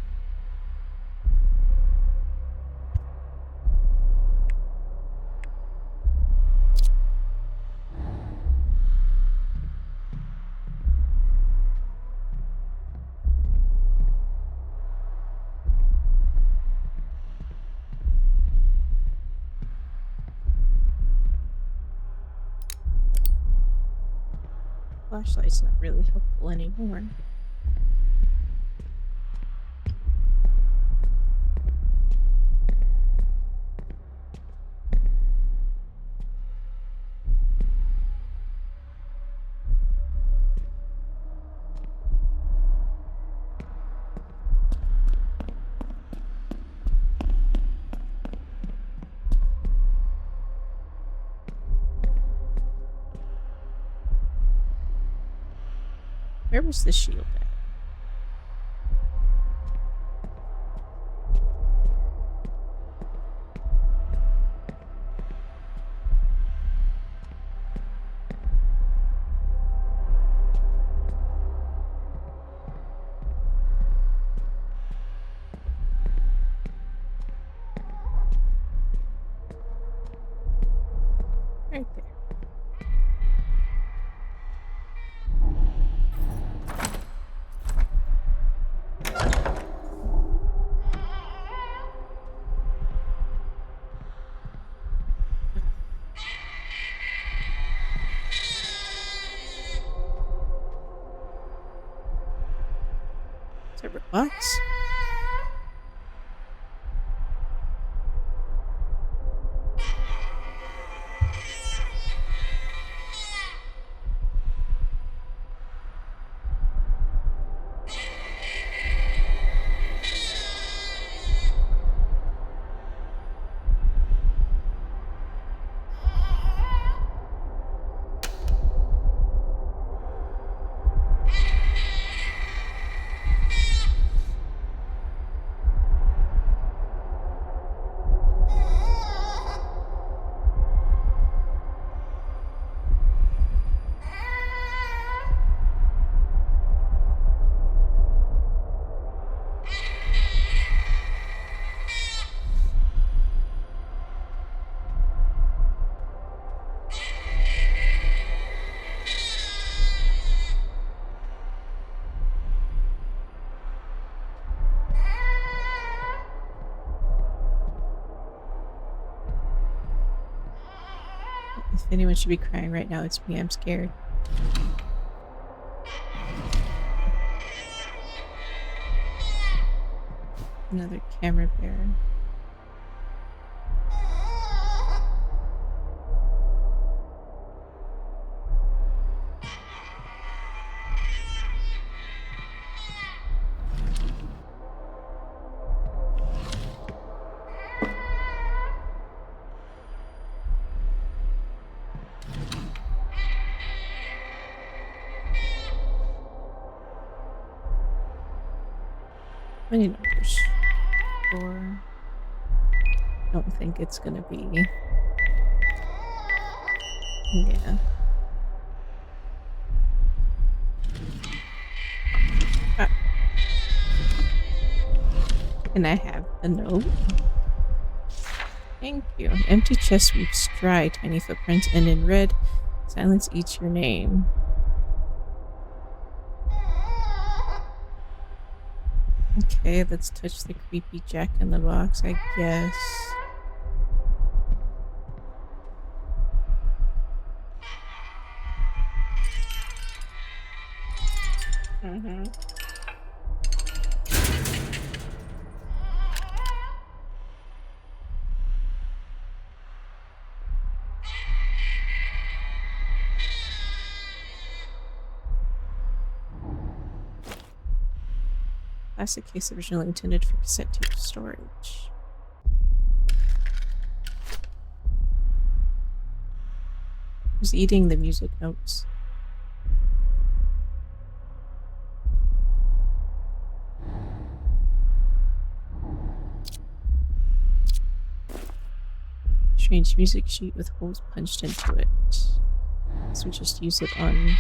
Flashlight's not really helpful anymore. Where was the shield at? Right there. Is it robots? anyone should be crying right now, it's me. I'm scared. Another camera bear. Many numbers. 4. Don't think it's gonna be. Yeah. Ah. Can I have the note? Thank you. Empty chest sweeps dry, tiny footprints end in red. Silence eats your name. Okay, let's touch the creepy Jack in the Box, I guess. Plastic case originally intended for cassette tape storage. Who's eating the music notes? Strange music sheet with holes punched into it. So we just use it on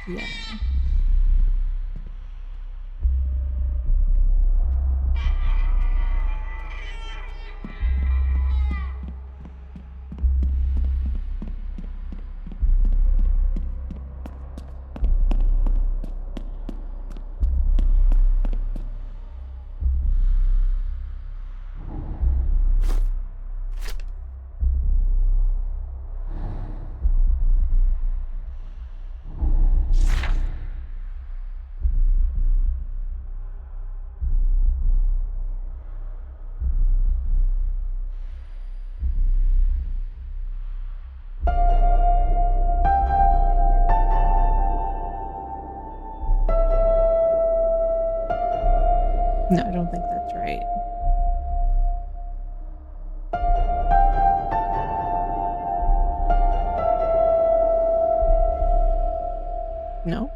piano. No, I don't think that's right. No?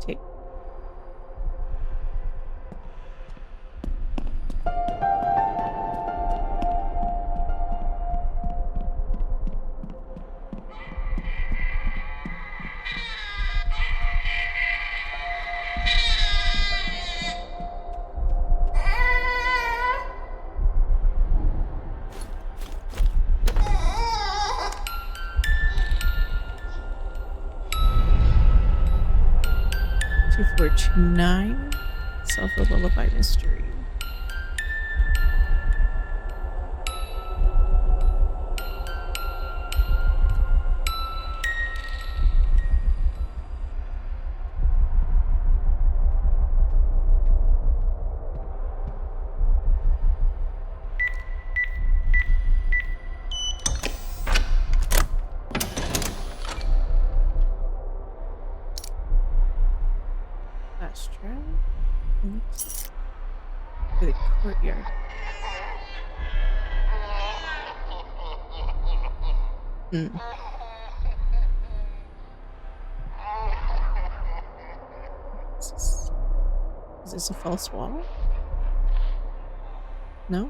Tape. Forge 9. Self-a lullaby mystery. Last try. Oops. Hmm. Is this a false wall? No?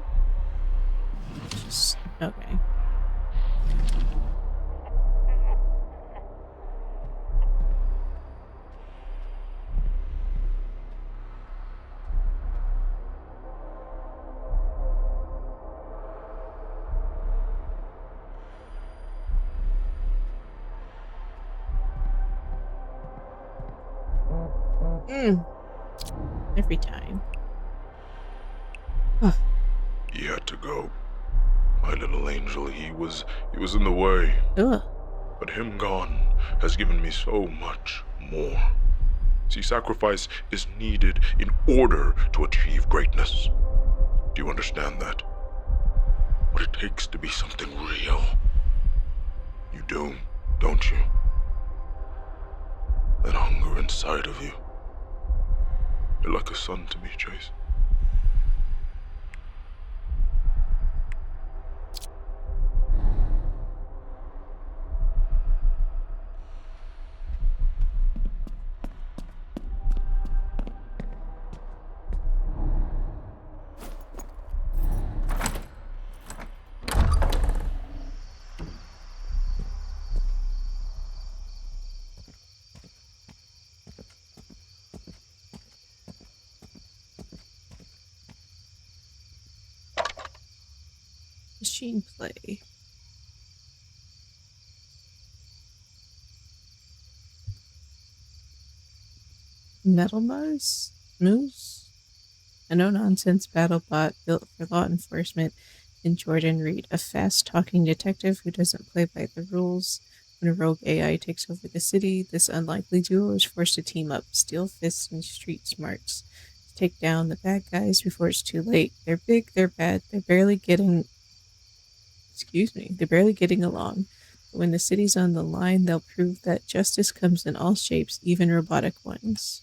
Just okay. Every time. He had to go. My little angel, he was in the way. Ugh. But him gone has given me so much more. See, sacrifice is needed in order to achieve greatness. Do you understand that? What it takes to be something real. You do, don't you? That hunger inside of you. You're like a son to me, Chase. Machine play. Metal Moose? A no-nonsense battle bot built for law enforcement in Jordan Reed, a fast-talking detective who doesn't play by the rules. When a rogue AI takes over the city, this unlikely duo is forced to team up, steel fists and street smarts, to take down the bad guys before it's too late. They're big, they're bad, they're barely getting along. But when the city's on the line, they'll prove that justice comes in all shapes, even robotic ones.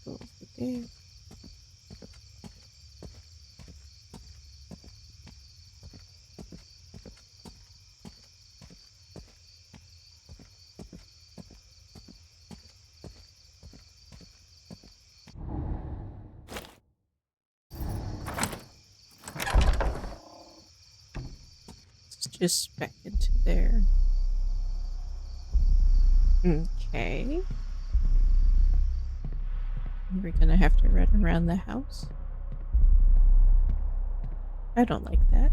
Go over there. Just back into there. Okay. We're gonna have to run around the house. I don't like that.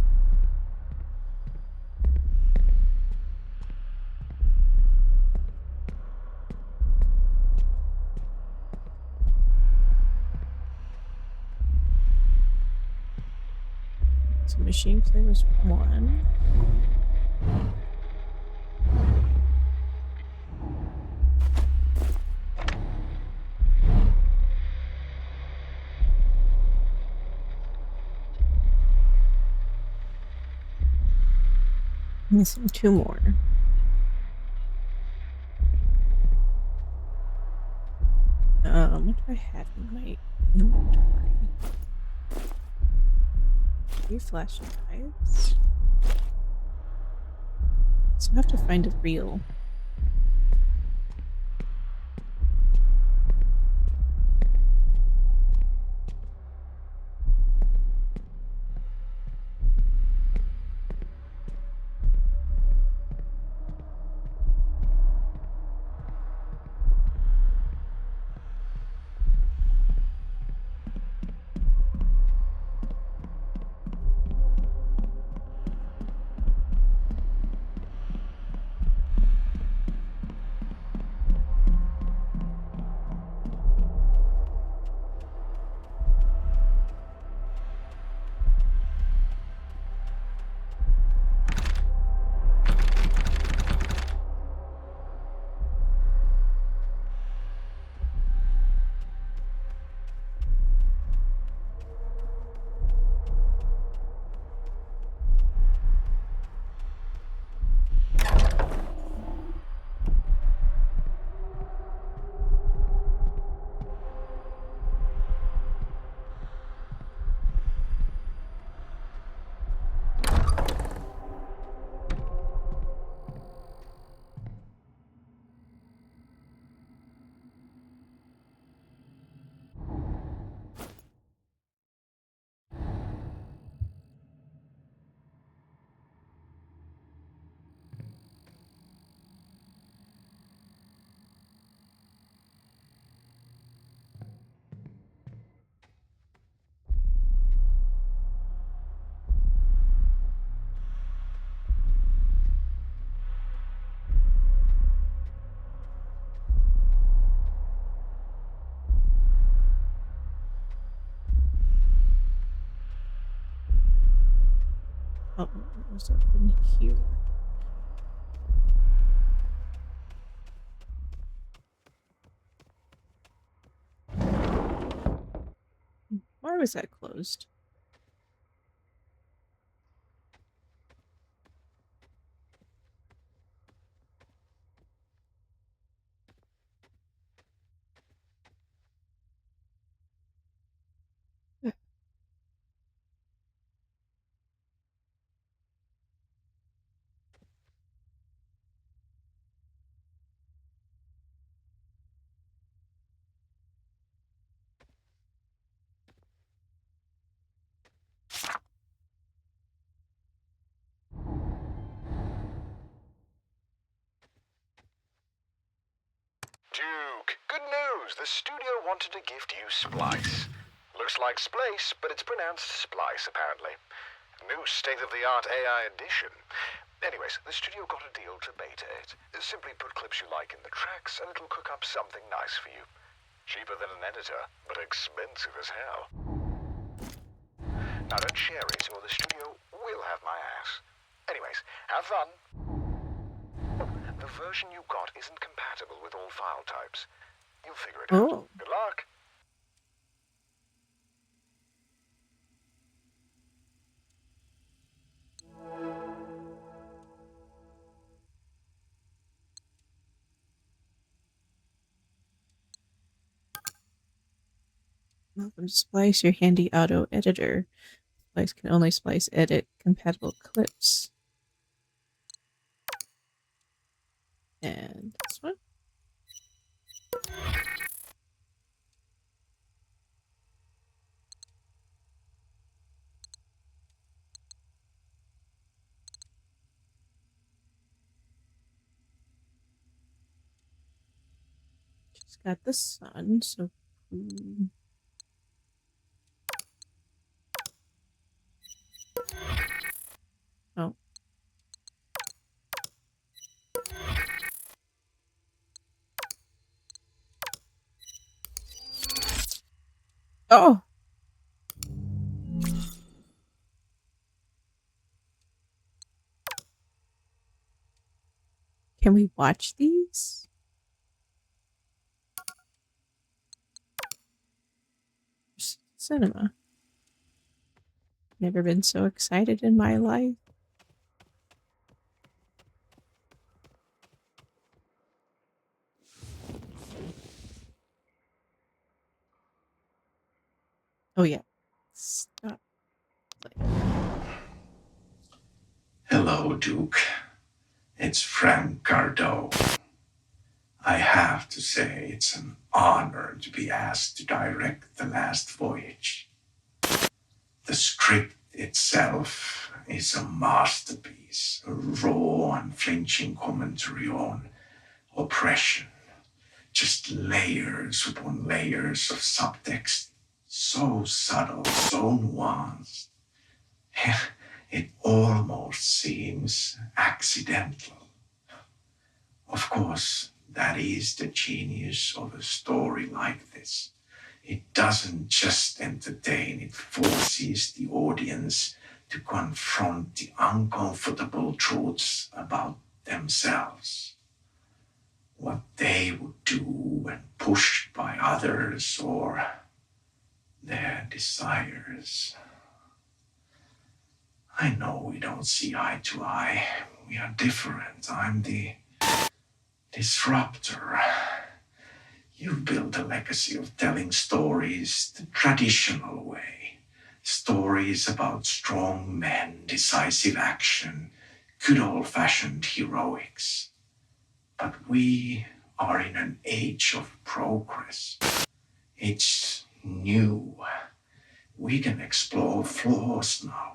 So machine play was 1. Missing 2 more. What do I have in my inventory? 3 flashlights. So I have to find a reel. Oh, what was up in here? Why was that closed? Duke, good news. The studio wanted to gift you Splice. Looks like Splice, but it's pronounced Splice, apparently. New state-of-the-art AI edition. Anyways, the studio got a deal to beta it. Simply put clips you like in the tracks, and it'll cook up something nice for you. Cheaper than an editor, but expensive as hell. Now don't share it, or the studio will have my ass. Anyways, have fun. The version you got isn't compatible with all file types. You'll figure it out. Oh. Good luck. Welcome to Splice, your handy auto editor. Splice can only splice edit compatible clips. And this one. She's got the sun, so. Oh. Oh! Can we watch these? Cinema. Never been so excited in my life. Oh yeah. Stop. Hello, Duke. It's Frank Cardo. I have to say it's an honor to be asked to direct The Last Voyage. The script itself is a masterpiece, a raw, unflinching commentary on oppression. Just layers upon layers of subtext, so subtle, so nuanced. It almost seems accidental. Of course, that is the genius of a story like this. It doesn't just entertain, it forces the audience to confront the uncomfortable truths about themselves. What they would do when pushed by others or their desires. I know we don't see eye to eye. We are different. I'm the disruptor. You've built a legacy of telling stories the traditional way. Stories about strong men, decisive action, good old-fashioned heroics. But we are in an age of progress. It's new. We can explore flaws now.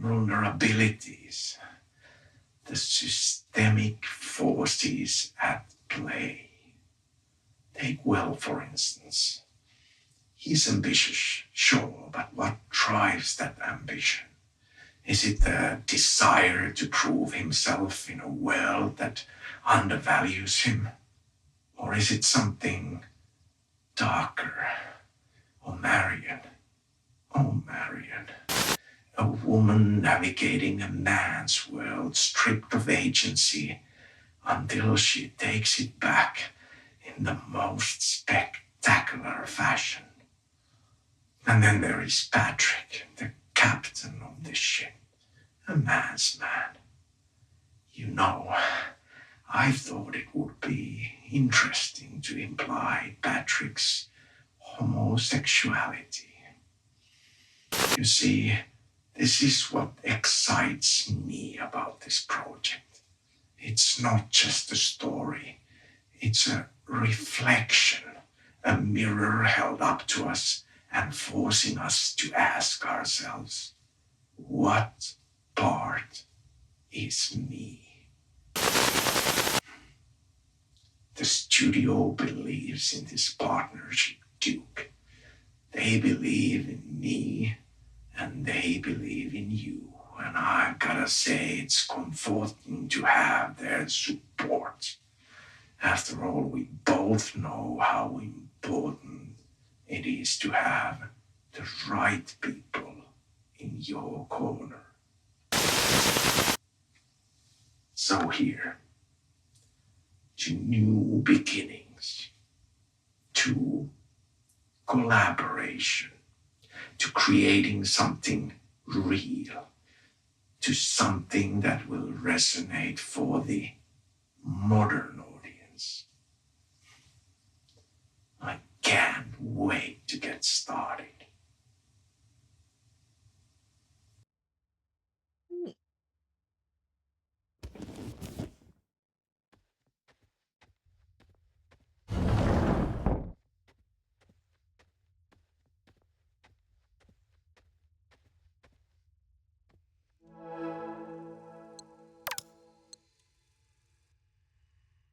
Vulnerabilities, the systemic forces at play. Take Will, for instance. He's ambitious, sure, but what drives that ambition? Is it the desire to prove himself in a world that undervalues him? Or is it something darker? Oh, Marion. A woman navigating a man's world stripped of agency until she takes it back in the most spectacular fashion. And then there is Patrick, the captain of the ship, a man's man. You know, I thought it would be interesting to imply Patrick's homosexuality. You see, this is what excites me about this project. It's not just a story, it's a reflection, a mirror held up to us and forcing us to ask ourselves, what part is me? The studio believes in this partnership, Duke. They believe in me, and they believe in you. And I've gotta say, it's comforting to have their support. After all, we both know how important it is to have the right people in your corner. So here, to new beginnings, to collaboration, to creating something real, to something that will resonate for the modern audience. I can't wait to get started.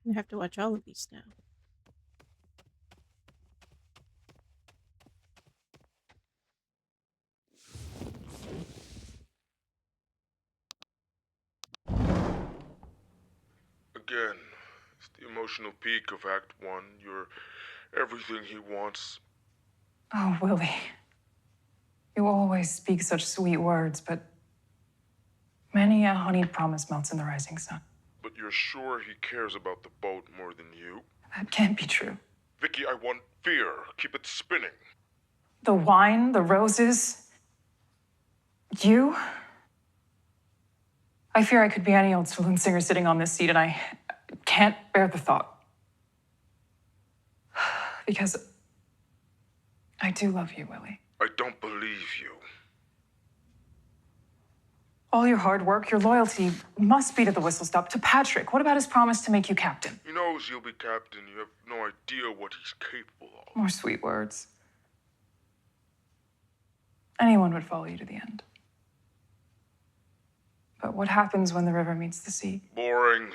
I have to watch all of these now. Again, it's the emotional peak of Act 1. You're everything he wants. Oh, Willie. You always speak such sweet words, but many a honeyed promise melts in the rising sun. But you're sure he cares about the boat more than you? That can't be true. Vicky, I want fear. Keep it spinning. The wine, the roses, you. I fear I could be any old saloon singer sitting on this seat, and I can't bear the thought. Because I do love you, Willie. I don't believe you. All your hard work, your loyalty must be to the whistle stop, to Patrick. What about his promise to make you captain? He knows you'll be captain. You have no idea what he's capable of. More sweet words. Anyone would follow you to the end. But what happens when the river meets the sea? Boring.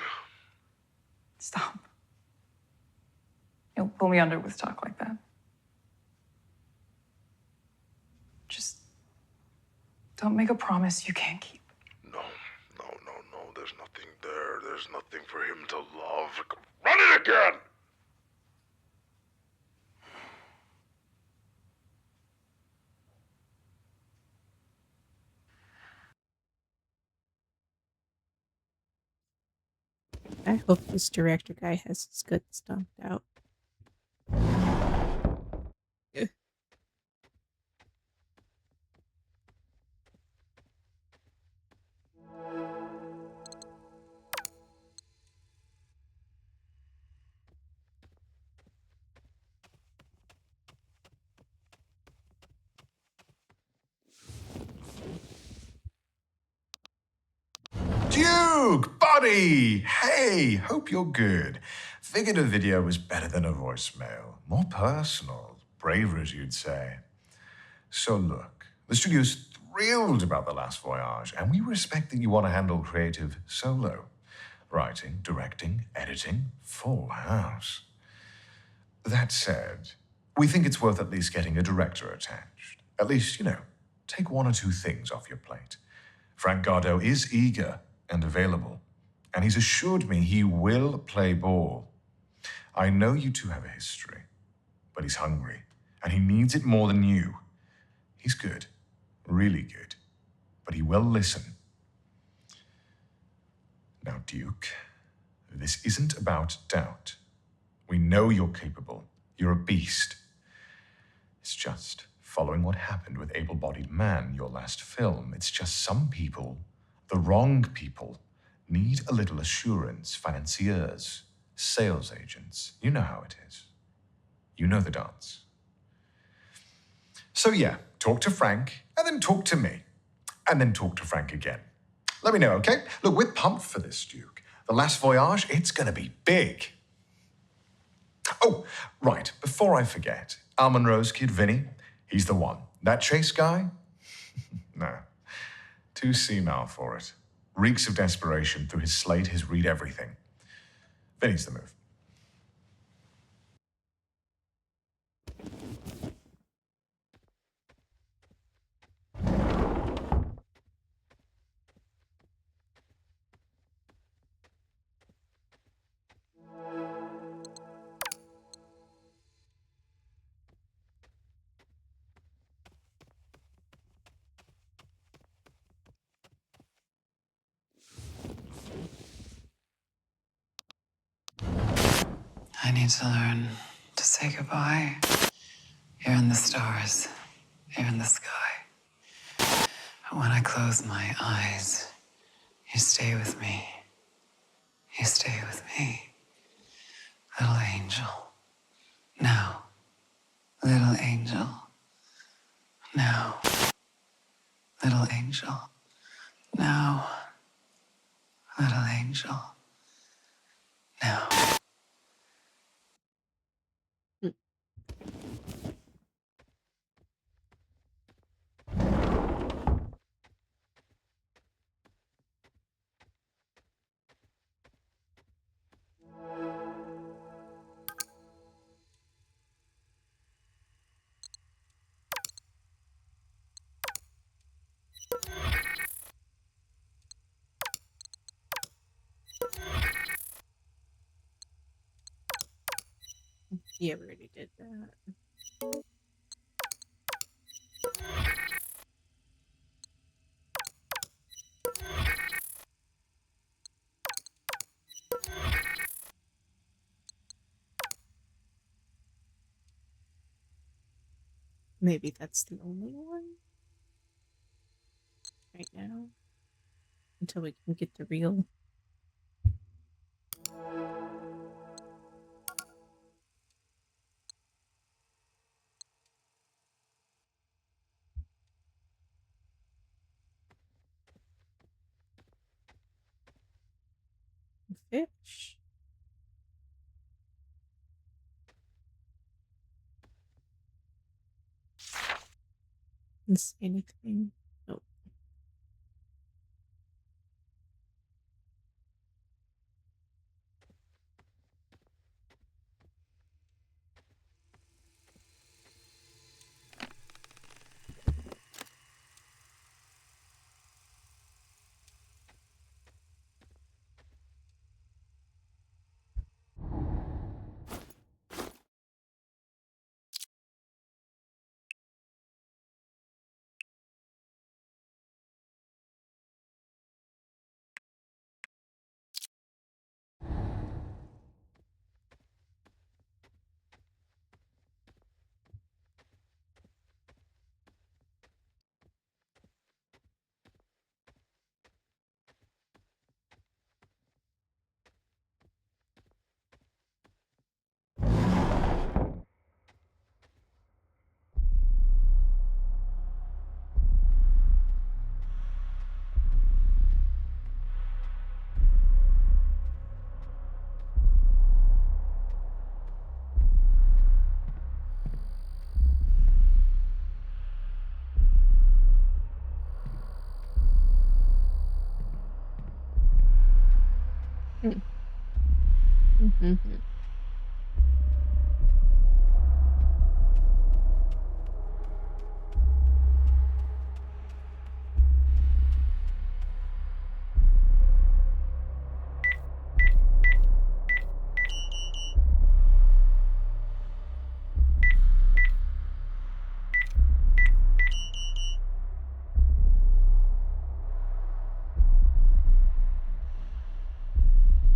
Stop. You'll pull me under with talk like that. Just don't make a promise you can't keep. No. There's nothing there. There's nothing for him to love. Run it again! I hope this director guy has his gut stomped out. Ugh. Duke, buddy! Hey, hope you're good. Figured a video was better than a voicemail. More personal, braver as you'd say. So look, the studio's thrilled about The Last Voyage, and we respect that you want to handle creative solo. Writing, directing, editing, full house. That said, we think it's worth at least getting a director attached. At least, take one or two things off your plate. Frank Gardo is eager and available, and he's assured me he will play ball. I know you two have a history, but he's hungry, and he needs it more than you. He's good, really good, but but he will listen. Now, Duke, this isn't about doubt. We know you're capable. You're a beast. It's just following what happened with Able-Bodied Man, your last film. It's just some people, the wrong people, need a little assurance. Financiers, sales agents. You know how it is. You know the dance. So yeah, talk to Frank, and then talk to me. And then talk to Frank again. Let me know, okay? Look, we're pumped for this, Duke. The Last Voyage, it's gonna be big. Oh, right, before I forget, Al Monroe's kid, Vinny, he's the one. That Chase guy? No, too senile for it. Reeks of desperation. Through his slate, his read everything. Vinny's the move. I need to learn to say goodbye. Here in the stars, here in the sky. But when I close my eyes, you stay with me. You stay with me. Little angel. Now. Little angel. Now. Little angel. Now. Little angel. Now. Yeah, we already did that. Maybe that's the only one right now until we can get the real. Fish. Didn't see anything. Nope. Mm-hmm.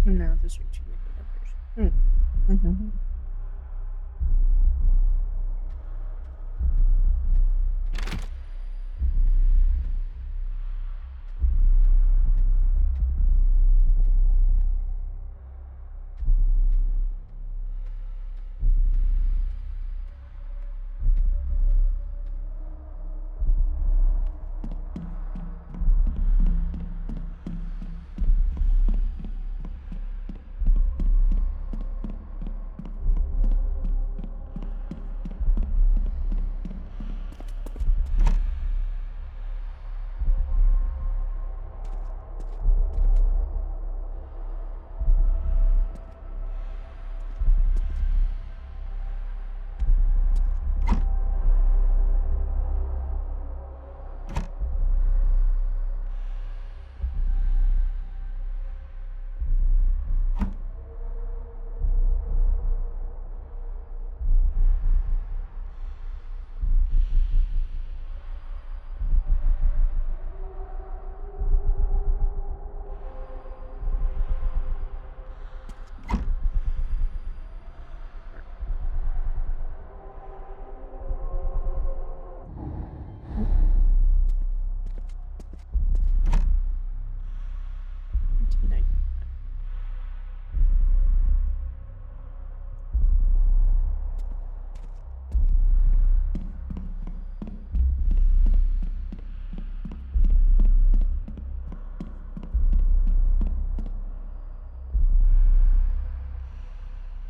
No, those are too many numbers. Mm-hmm.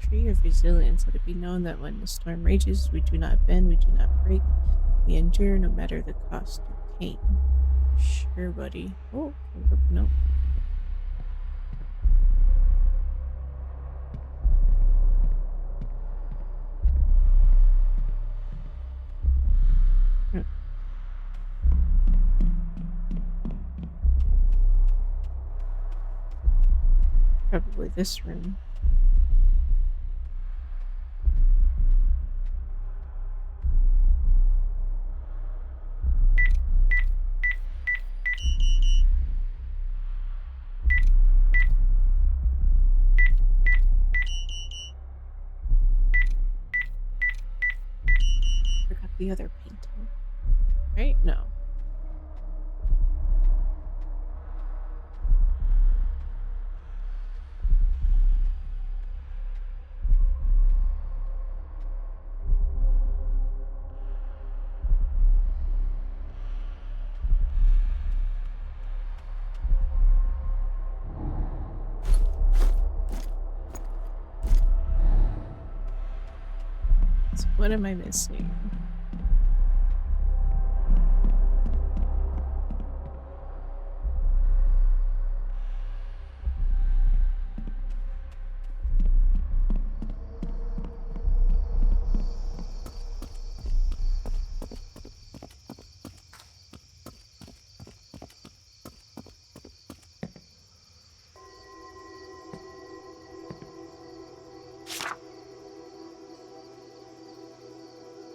Tree of resilience. Let it be known that when the storm rages, we do not bend, we do not break. We endure no matter the cost of pain. Sure, buddy. Oh, no. Probably this room. Forgot the other painting. Right? No. So what am I missing?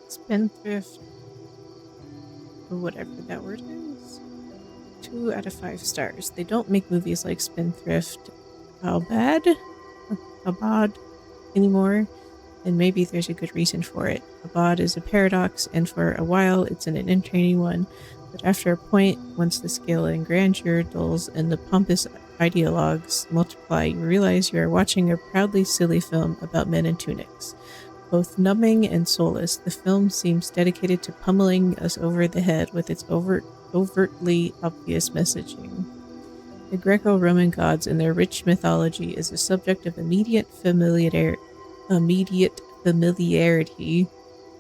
Spendthrift, or whatever that word is. 2 out of 5 stars. They don't make movies like Spendthrift. How bad? How bad anymore? And maybe there's a good reason for it. Abad is a paradox, and for a while it's an entertaining one. But after a point, once the scale and grandeur dulls and the pompous ideologues multiply, you realize you are watching a proudly silly film about men in tunics. Both numbing and soulless, the film seems dedicated to pummeling us over the head with its overtly obvious messaging. The Greco-Roman gods and their rich mythology is a subject of immediate familiarity.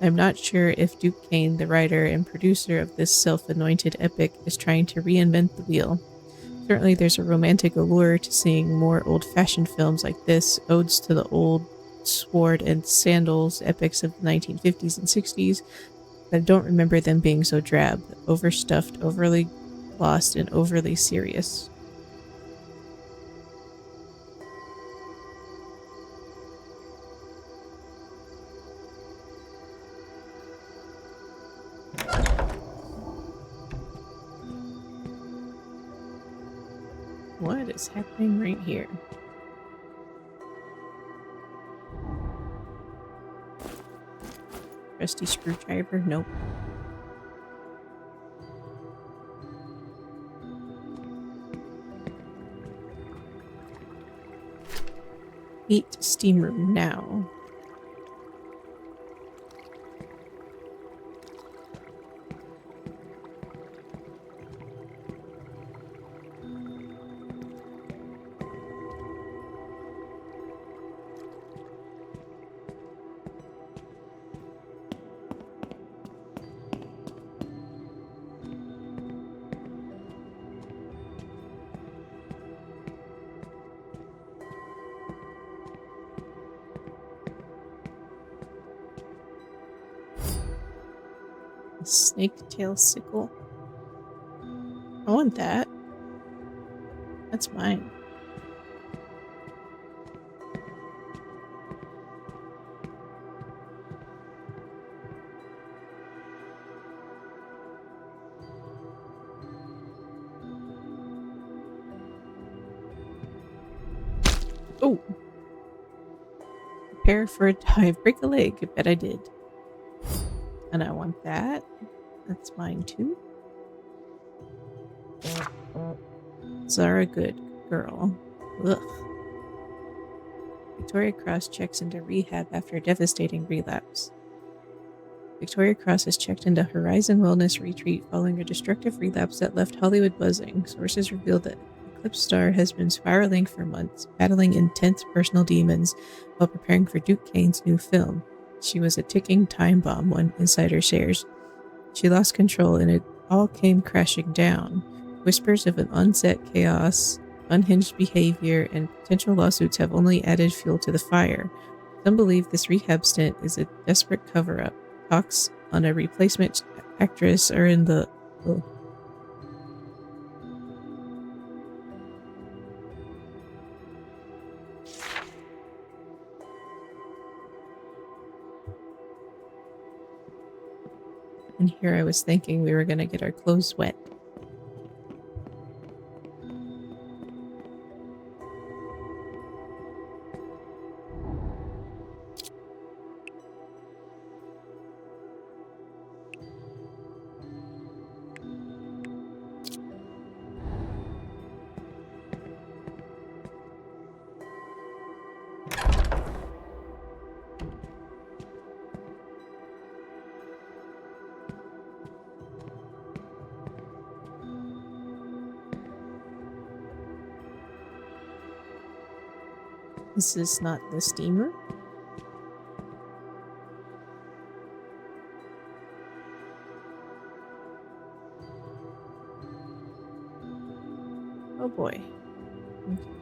I'm not sure if Duke Kane, the writer and producer of this self-anointed epic, is trying to reinvent the wheel. Certainly there's a romantic allure to seeing more old-fashioned films like this, odes to the old sword and sandals epics of the 1950s and 60s, but I don't remember them being so drab, overstuffed, overly lost, and overly serious. What is happening right here? Rusty screwdriver? Nope. Meet steam room now. Snake tail sickle. I want that. That's mine. Oh! Prepare for a dive. Break a leg. I bet I did. And I want that. That's mine too. Zara, good girl. Ugh. Victoria Cross checks into rehab after a devastating relapse. Victoria Cross has checked into Horizon Wellness Retreat following a destructive relapse that left Hollywood buzzing. Sources revealed that Eclipse Star has been spiraling for months, battling intense personal demons while preparing for Duke Kane's new film. She was a ticking time bomb, one insider shares. She lost control and it all came crashing down. Whispers of an unset chaos, unhinged behavior, and potential lawsuits have only added fuel to the fire. Some believe this rehab stint is a desperate cover-up. Talks on a replacement actress are in the... Oh. And here I was thinking we were going to get our clothes wet. This is not the steamer. Oh boy. Okay.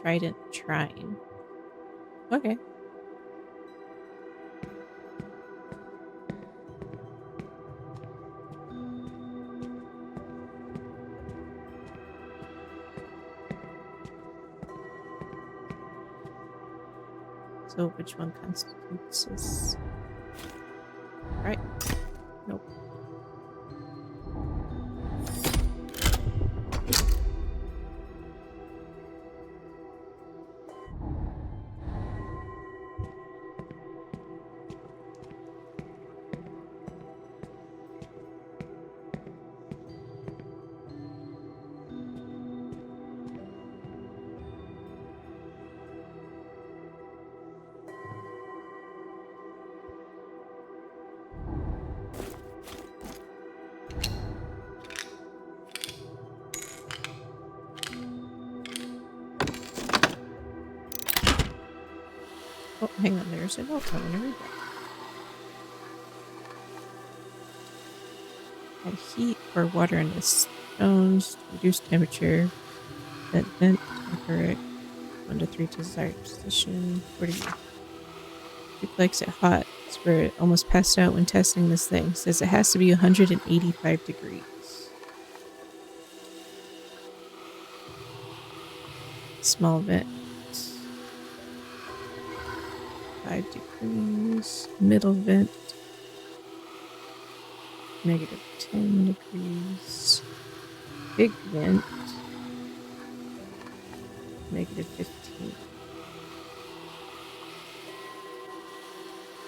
trident shrine. Okay. So which one constitutes this? Right. Nope. Oh, hang on, there's a note. I want to read that. Add heat or water in the stones to reduce temperature. That vent correct. 1 to 3 desired position. 40. It likes it hot. Where it almost passed out when testing this thing. Says it has to be 185 degrees. Small vent. 5 degrees. Middle vent. Negative 10 degrees. Big vent. Negative 15.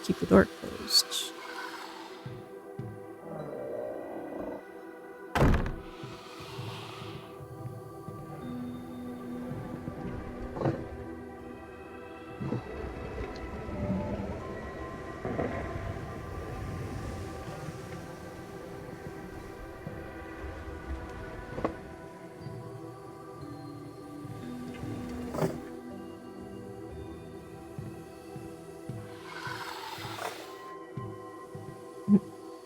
Keep the door closed.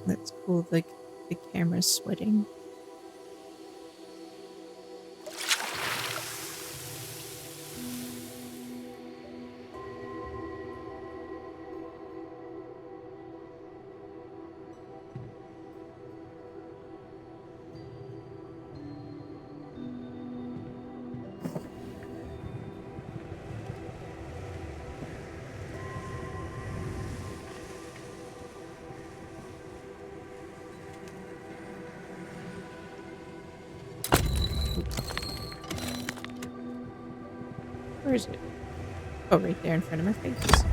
That's cool, like the camera's sweating. Where is it? Oh, right there in front of my face.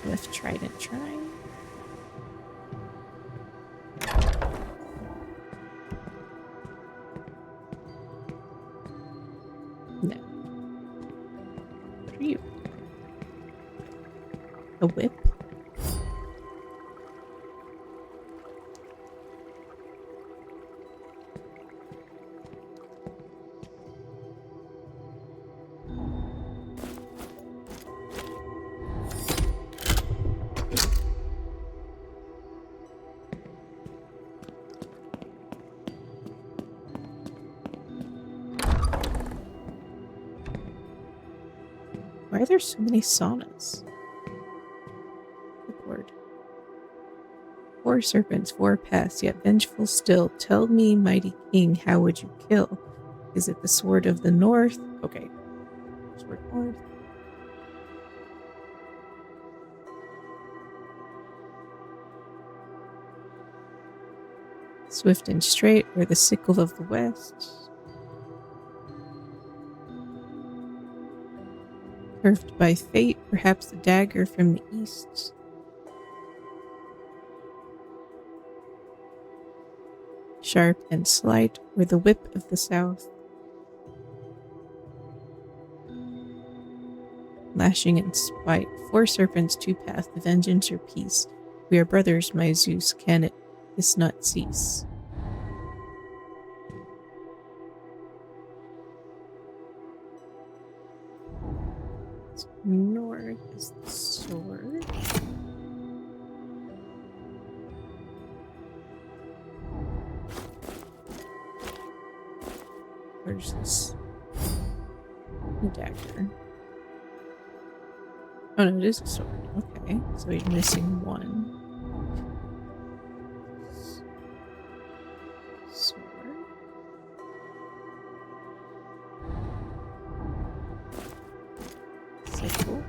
Left trident shrine. No. What are you? A whip? Why are there so many saunas? Good word. 4 serpents, 4 paths, yet vengeful still. Tell me, mighty king, how would you kill? Is it the sword of the north? Okay. Sword north. Swift and straight, or the sickle of the west. Curved by fate, perhaps the dagger from the east. Sharp and slight, or the whip of the south. Lashing in spite, 4 serpents, 2 paths, the vengeance or peace. We are brothers, my Zeus, can this not cease? North is the sword. Where's this? A dagger. Oh no, it is a sword. Okay, so you're missing one. Sword. Sickle.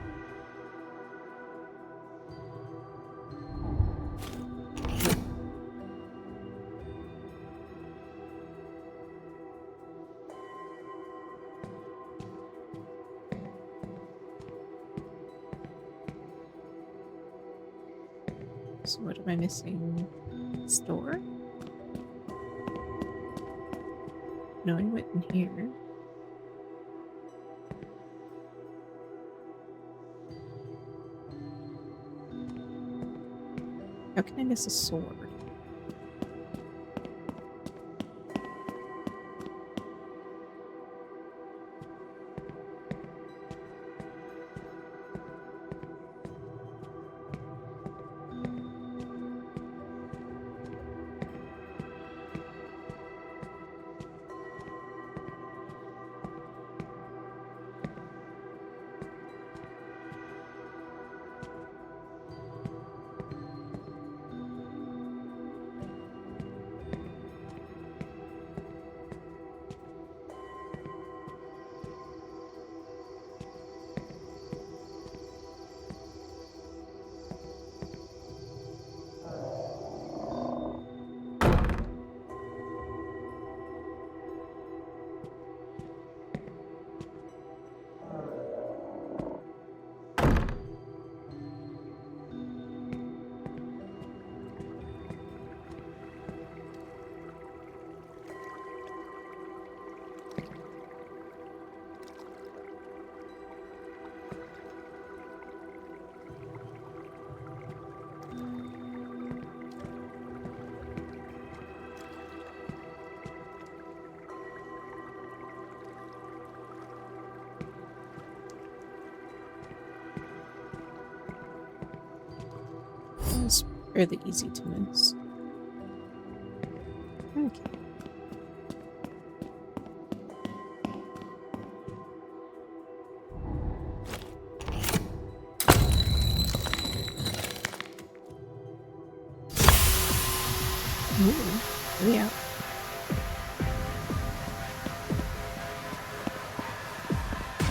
So what am I missing? Store? No, I went in here. How can I miss a sword? It's fairly easy to miss. Okay. Ooh, yeah.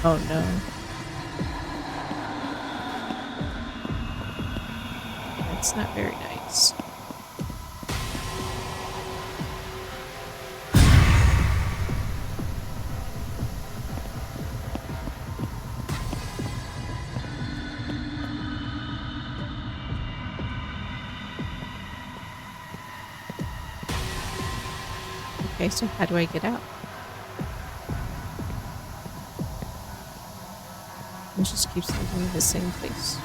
Oh no. That's not very nice. Okay, so how do I get out? It just keeps leading me to the same place.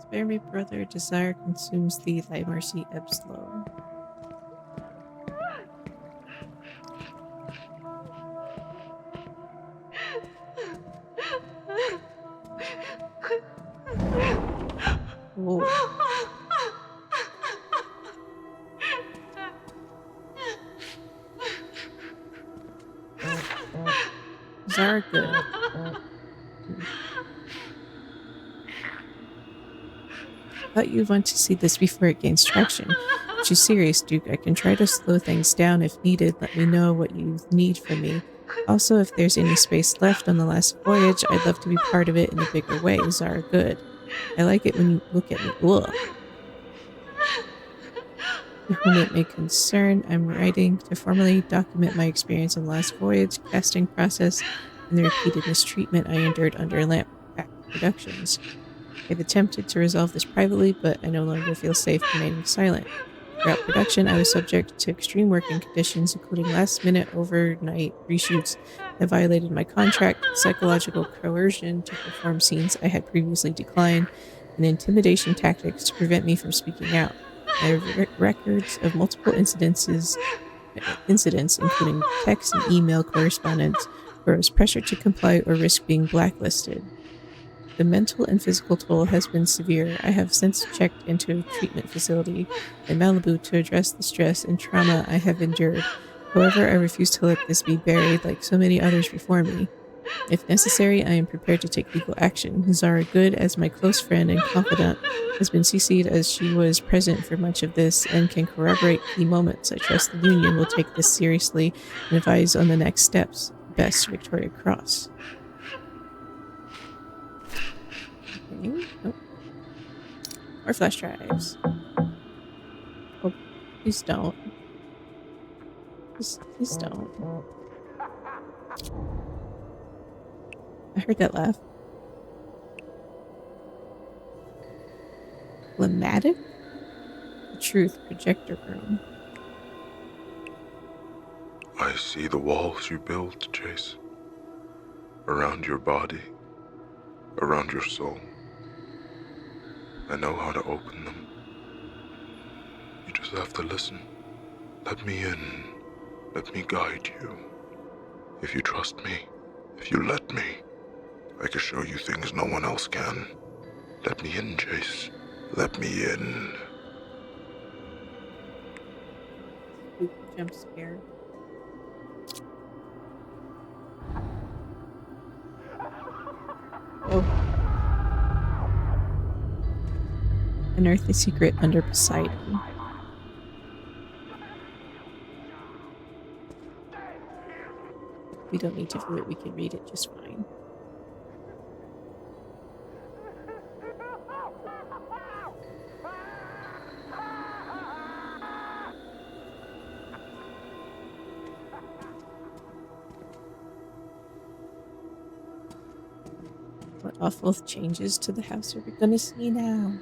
Spare me, brother. Desire consumes thee. Thy mercy ebbs low. Whoa. Zara good. Thought you'd want to see this before it gains traction. She's serious, Duke. I can try to slow things down if needed. Let me know what you need from me. Also, if there's any space left on the last voyage, I'd love to be part of it in a bigger way. Zara Good. I like it when you look at me. Ugh. To whom it may concern, I'm writing to formally document my experience on the last voyage, casting process, and the repeated mistreatment I endured under Lamp Pack Productions. I've attempted to resolve this privately, but I no longer feel safe remaining silent. Throughout production, I was subject to extreme working conditions, including last-minute overnight reshoots that violated my contract, psychological coercion to perform scenes I had previously declined, and intimidation tactics to prevent me from speaking out. I have records of multiple incidents, including text and email correspondence, where I was pressured to comply or risk being blacklisted. The mental and physical toll has been severe. I have since checked into a treatment facility in Malibu to address the stress and trauma I have endured. However, I refuse to let this be buried like so many others before me. If necessary, I am prepared to take legal action. Zara Good, as my close friend and confidant, has been CC'd as she was present for much of this and can corroborate key moments. I trust the union will take this seriously and advise on the next steps. Best, Victoria Cross. Okay. Nope. More flash drives. Oh, please don't. Please don't. I heard that laugh. Lematic? The Truth Projector Room. I see the walls you built, Jace. Around your body, around your soul. I know how to open them. You just have to listen. Let me in. Let me guide you. If you trust me, if you let me, I can show you things no one else can. Let me in, Jace. Let me in. Spooky jump scare. Oh. Unearth the secret under Poseidon. We don't need to view it, we can read it just fine. What awful changes to the house are we gonna see now?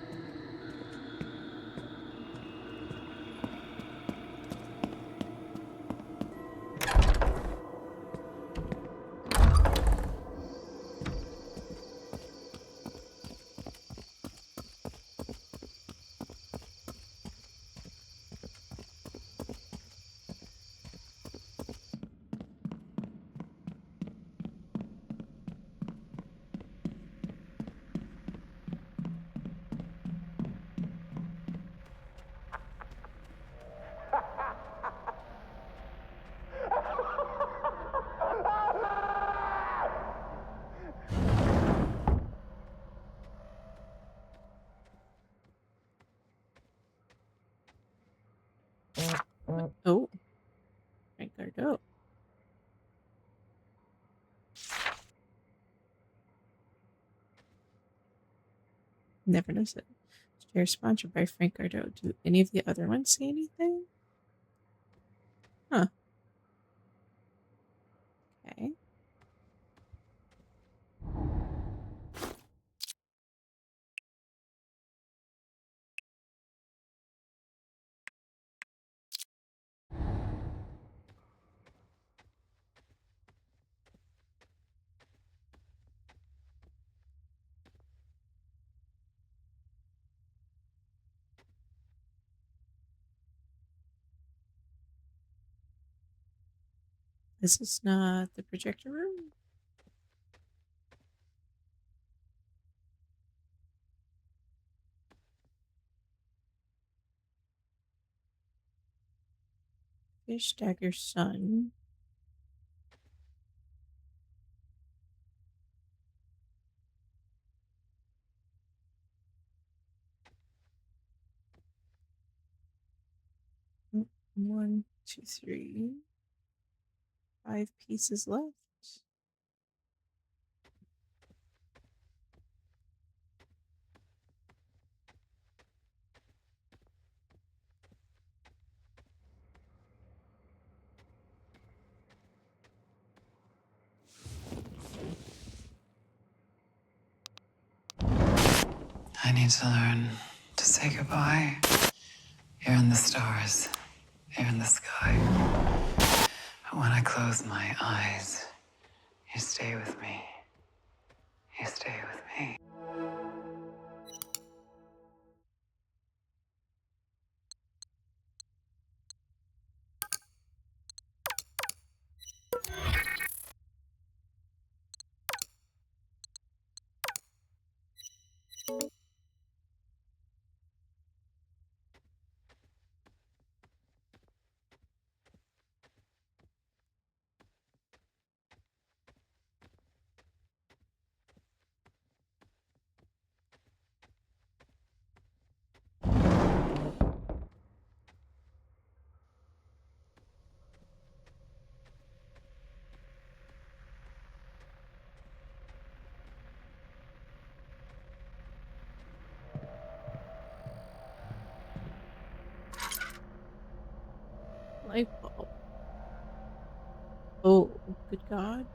Oh. Frank Gardot. Never noticed it. Share sponsored by Frank Gardot. Do any of the other ones say anything? Huh. Okay. This is not the projector room? Fish Dagger Sun. 1, 2, 3. 5 pieces left. I need to learn to say goodbye. Here in the stars, here in the sky. But when I close my eyes, you stay with me. You stay with me. Light bulb. Oh, good God.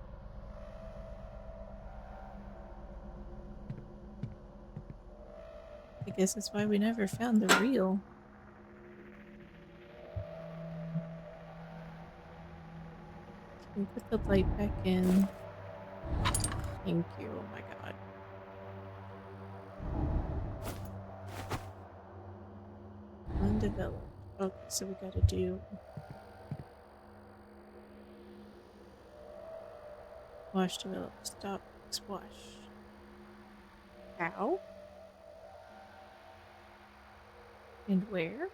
I guess that's why we never found the real. Can we put the light back in? Thank you. Oh my God. Undeveloped. Okay, so we gotta do wash, develop, stop, squash. How? And where?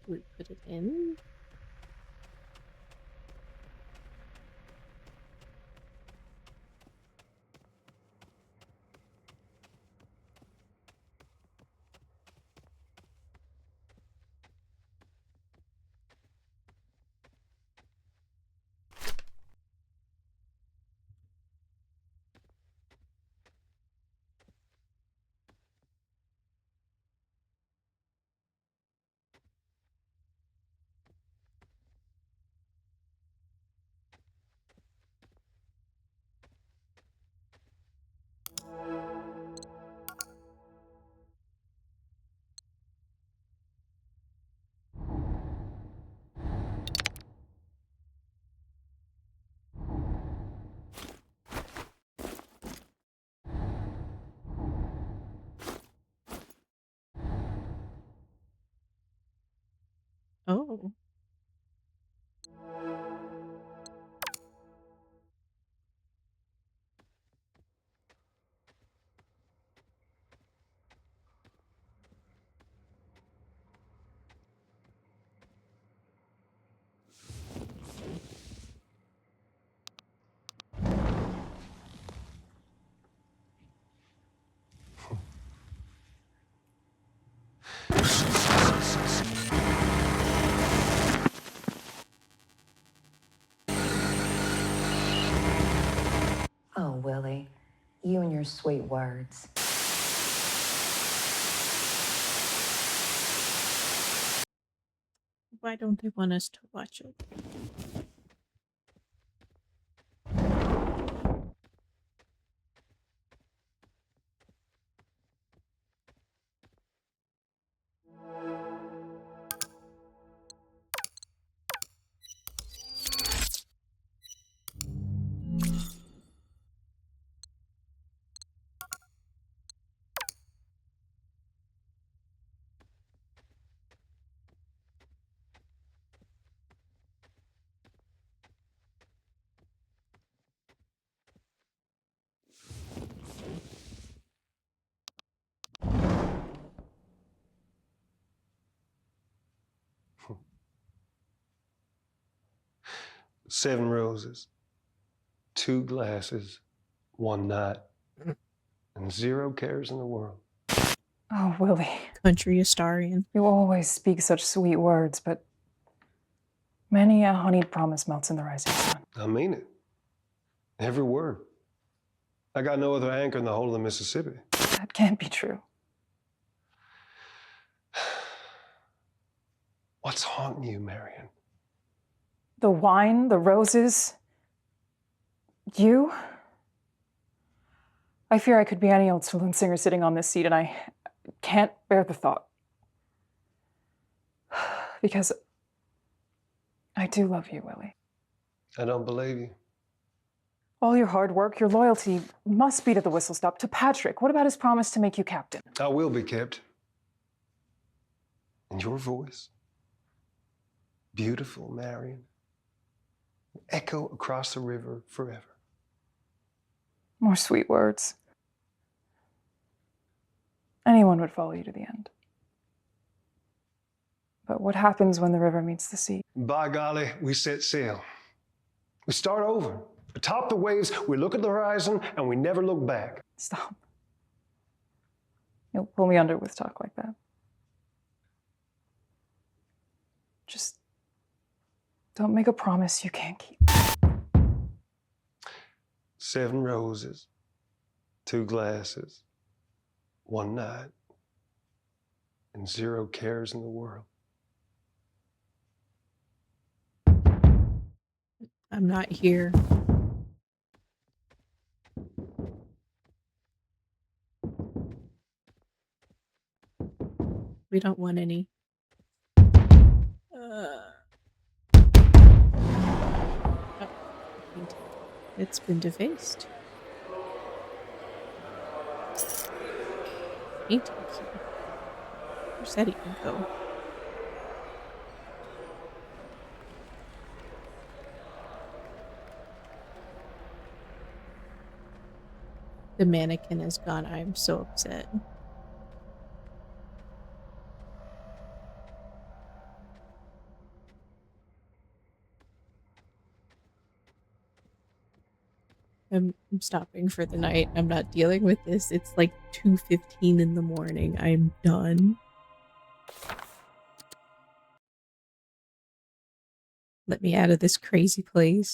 Do we put it in? Oh. Oh, Willie, you and your sweet words. Why don't they want us to watch it? 7 roses, 2 glasses, 1 night, and 0 cares in the world. Oh, Willie. Country Astarian. You always speak such sweet words, but many a honeyed promise melts in the rising sun. I mean it. Every word. I got no other anchor in the whole of the Mississippi. That can't be true. What's haunting you, Marion? The wine, the roses, you. I fear I could be any old saloon singer sitting on this seat, and I can't bear the thought. Because I do love you, Willie. I don't believe you. All your hard work, your loyalty must be to the whistle stop, to Patrick. What about his promise to make you captain? I will be kept. And your voice, beautiful Marion, will echo across the river forever. More sweet words. Anyone would follow you to the end. But what happens when the river meets the sea? By golly, we set sail. We start over. Atop the waves, we look at the horizon, and we never look back. Stop. You'll pull me under with talk like that. Just don't make a promise you can't keep. 7 roses, 2 glasses, 1 night, and 0 cares in the world. I'm not here. We don't want any. It's been defaced. Painting key. Where's that even go? The mannequin is gone. I'm so upset. I'm stopping for the night. I'm not dealing with this. It's like 2:15 in the morning. I'm done. Let me out of this crazy place.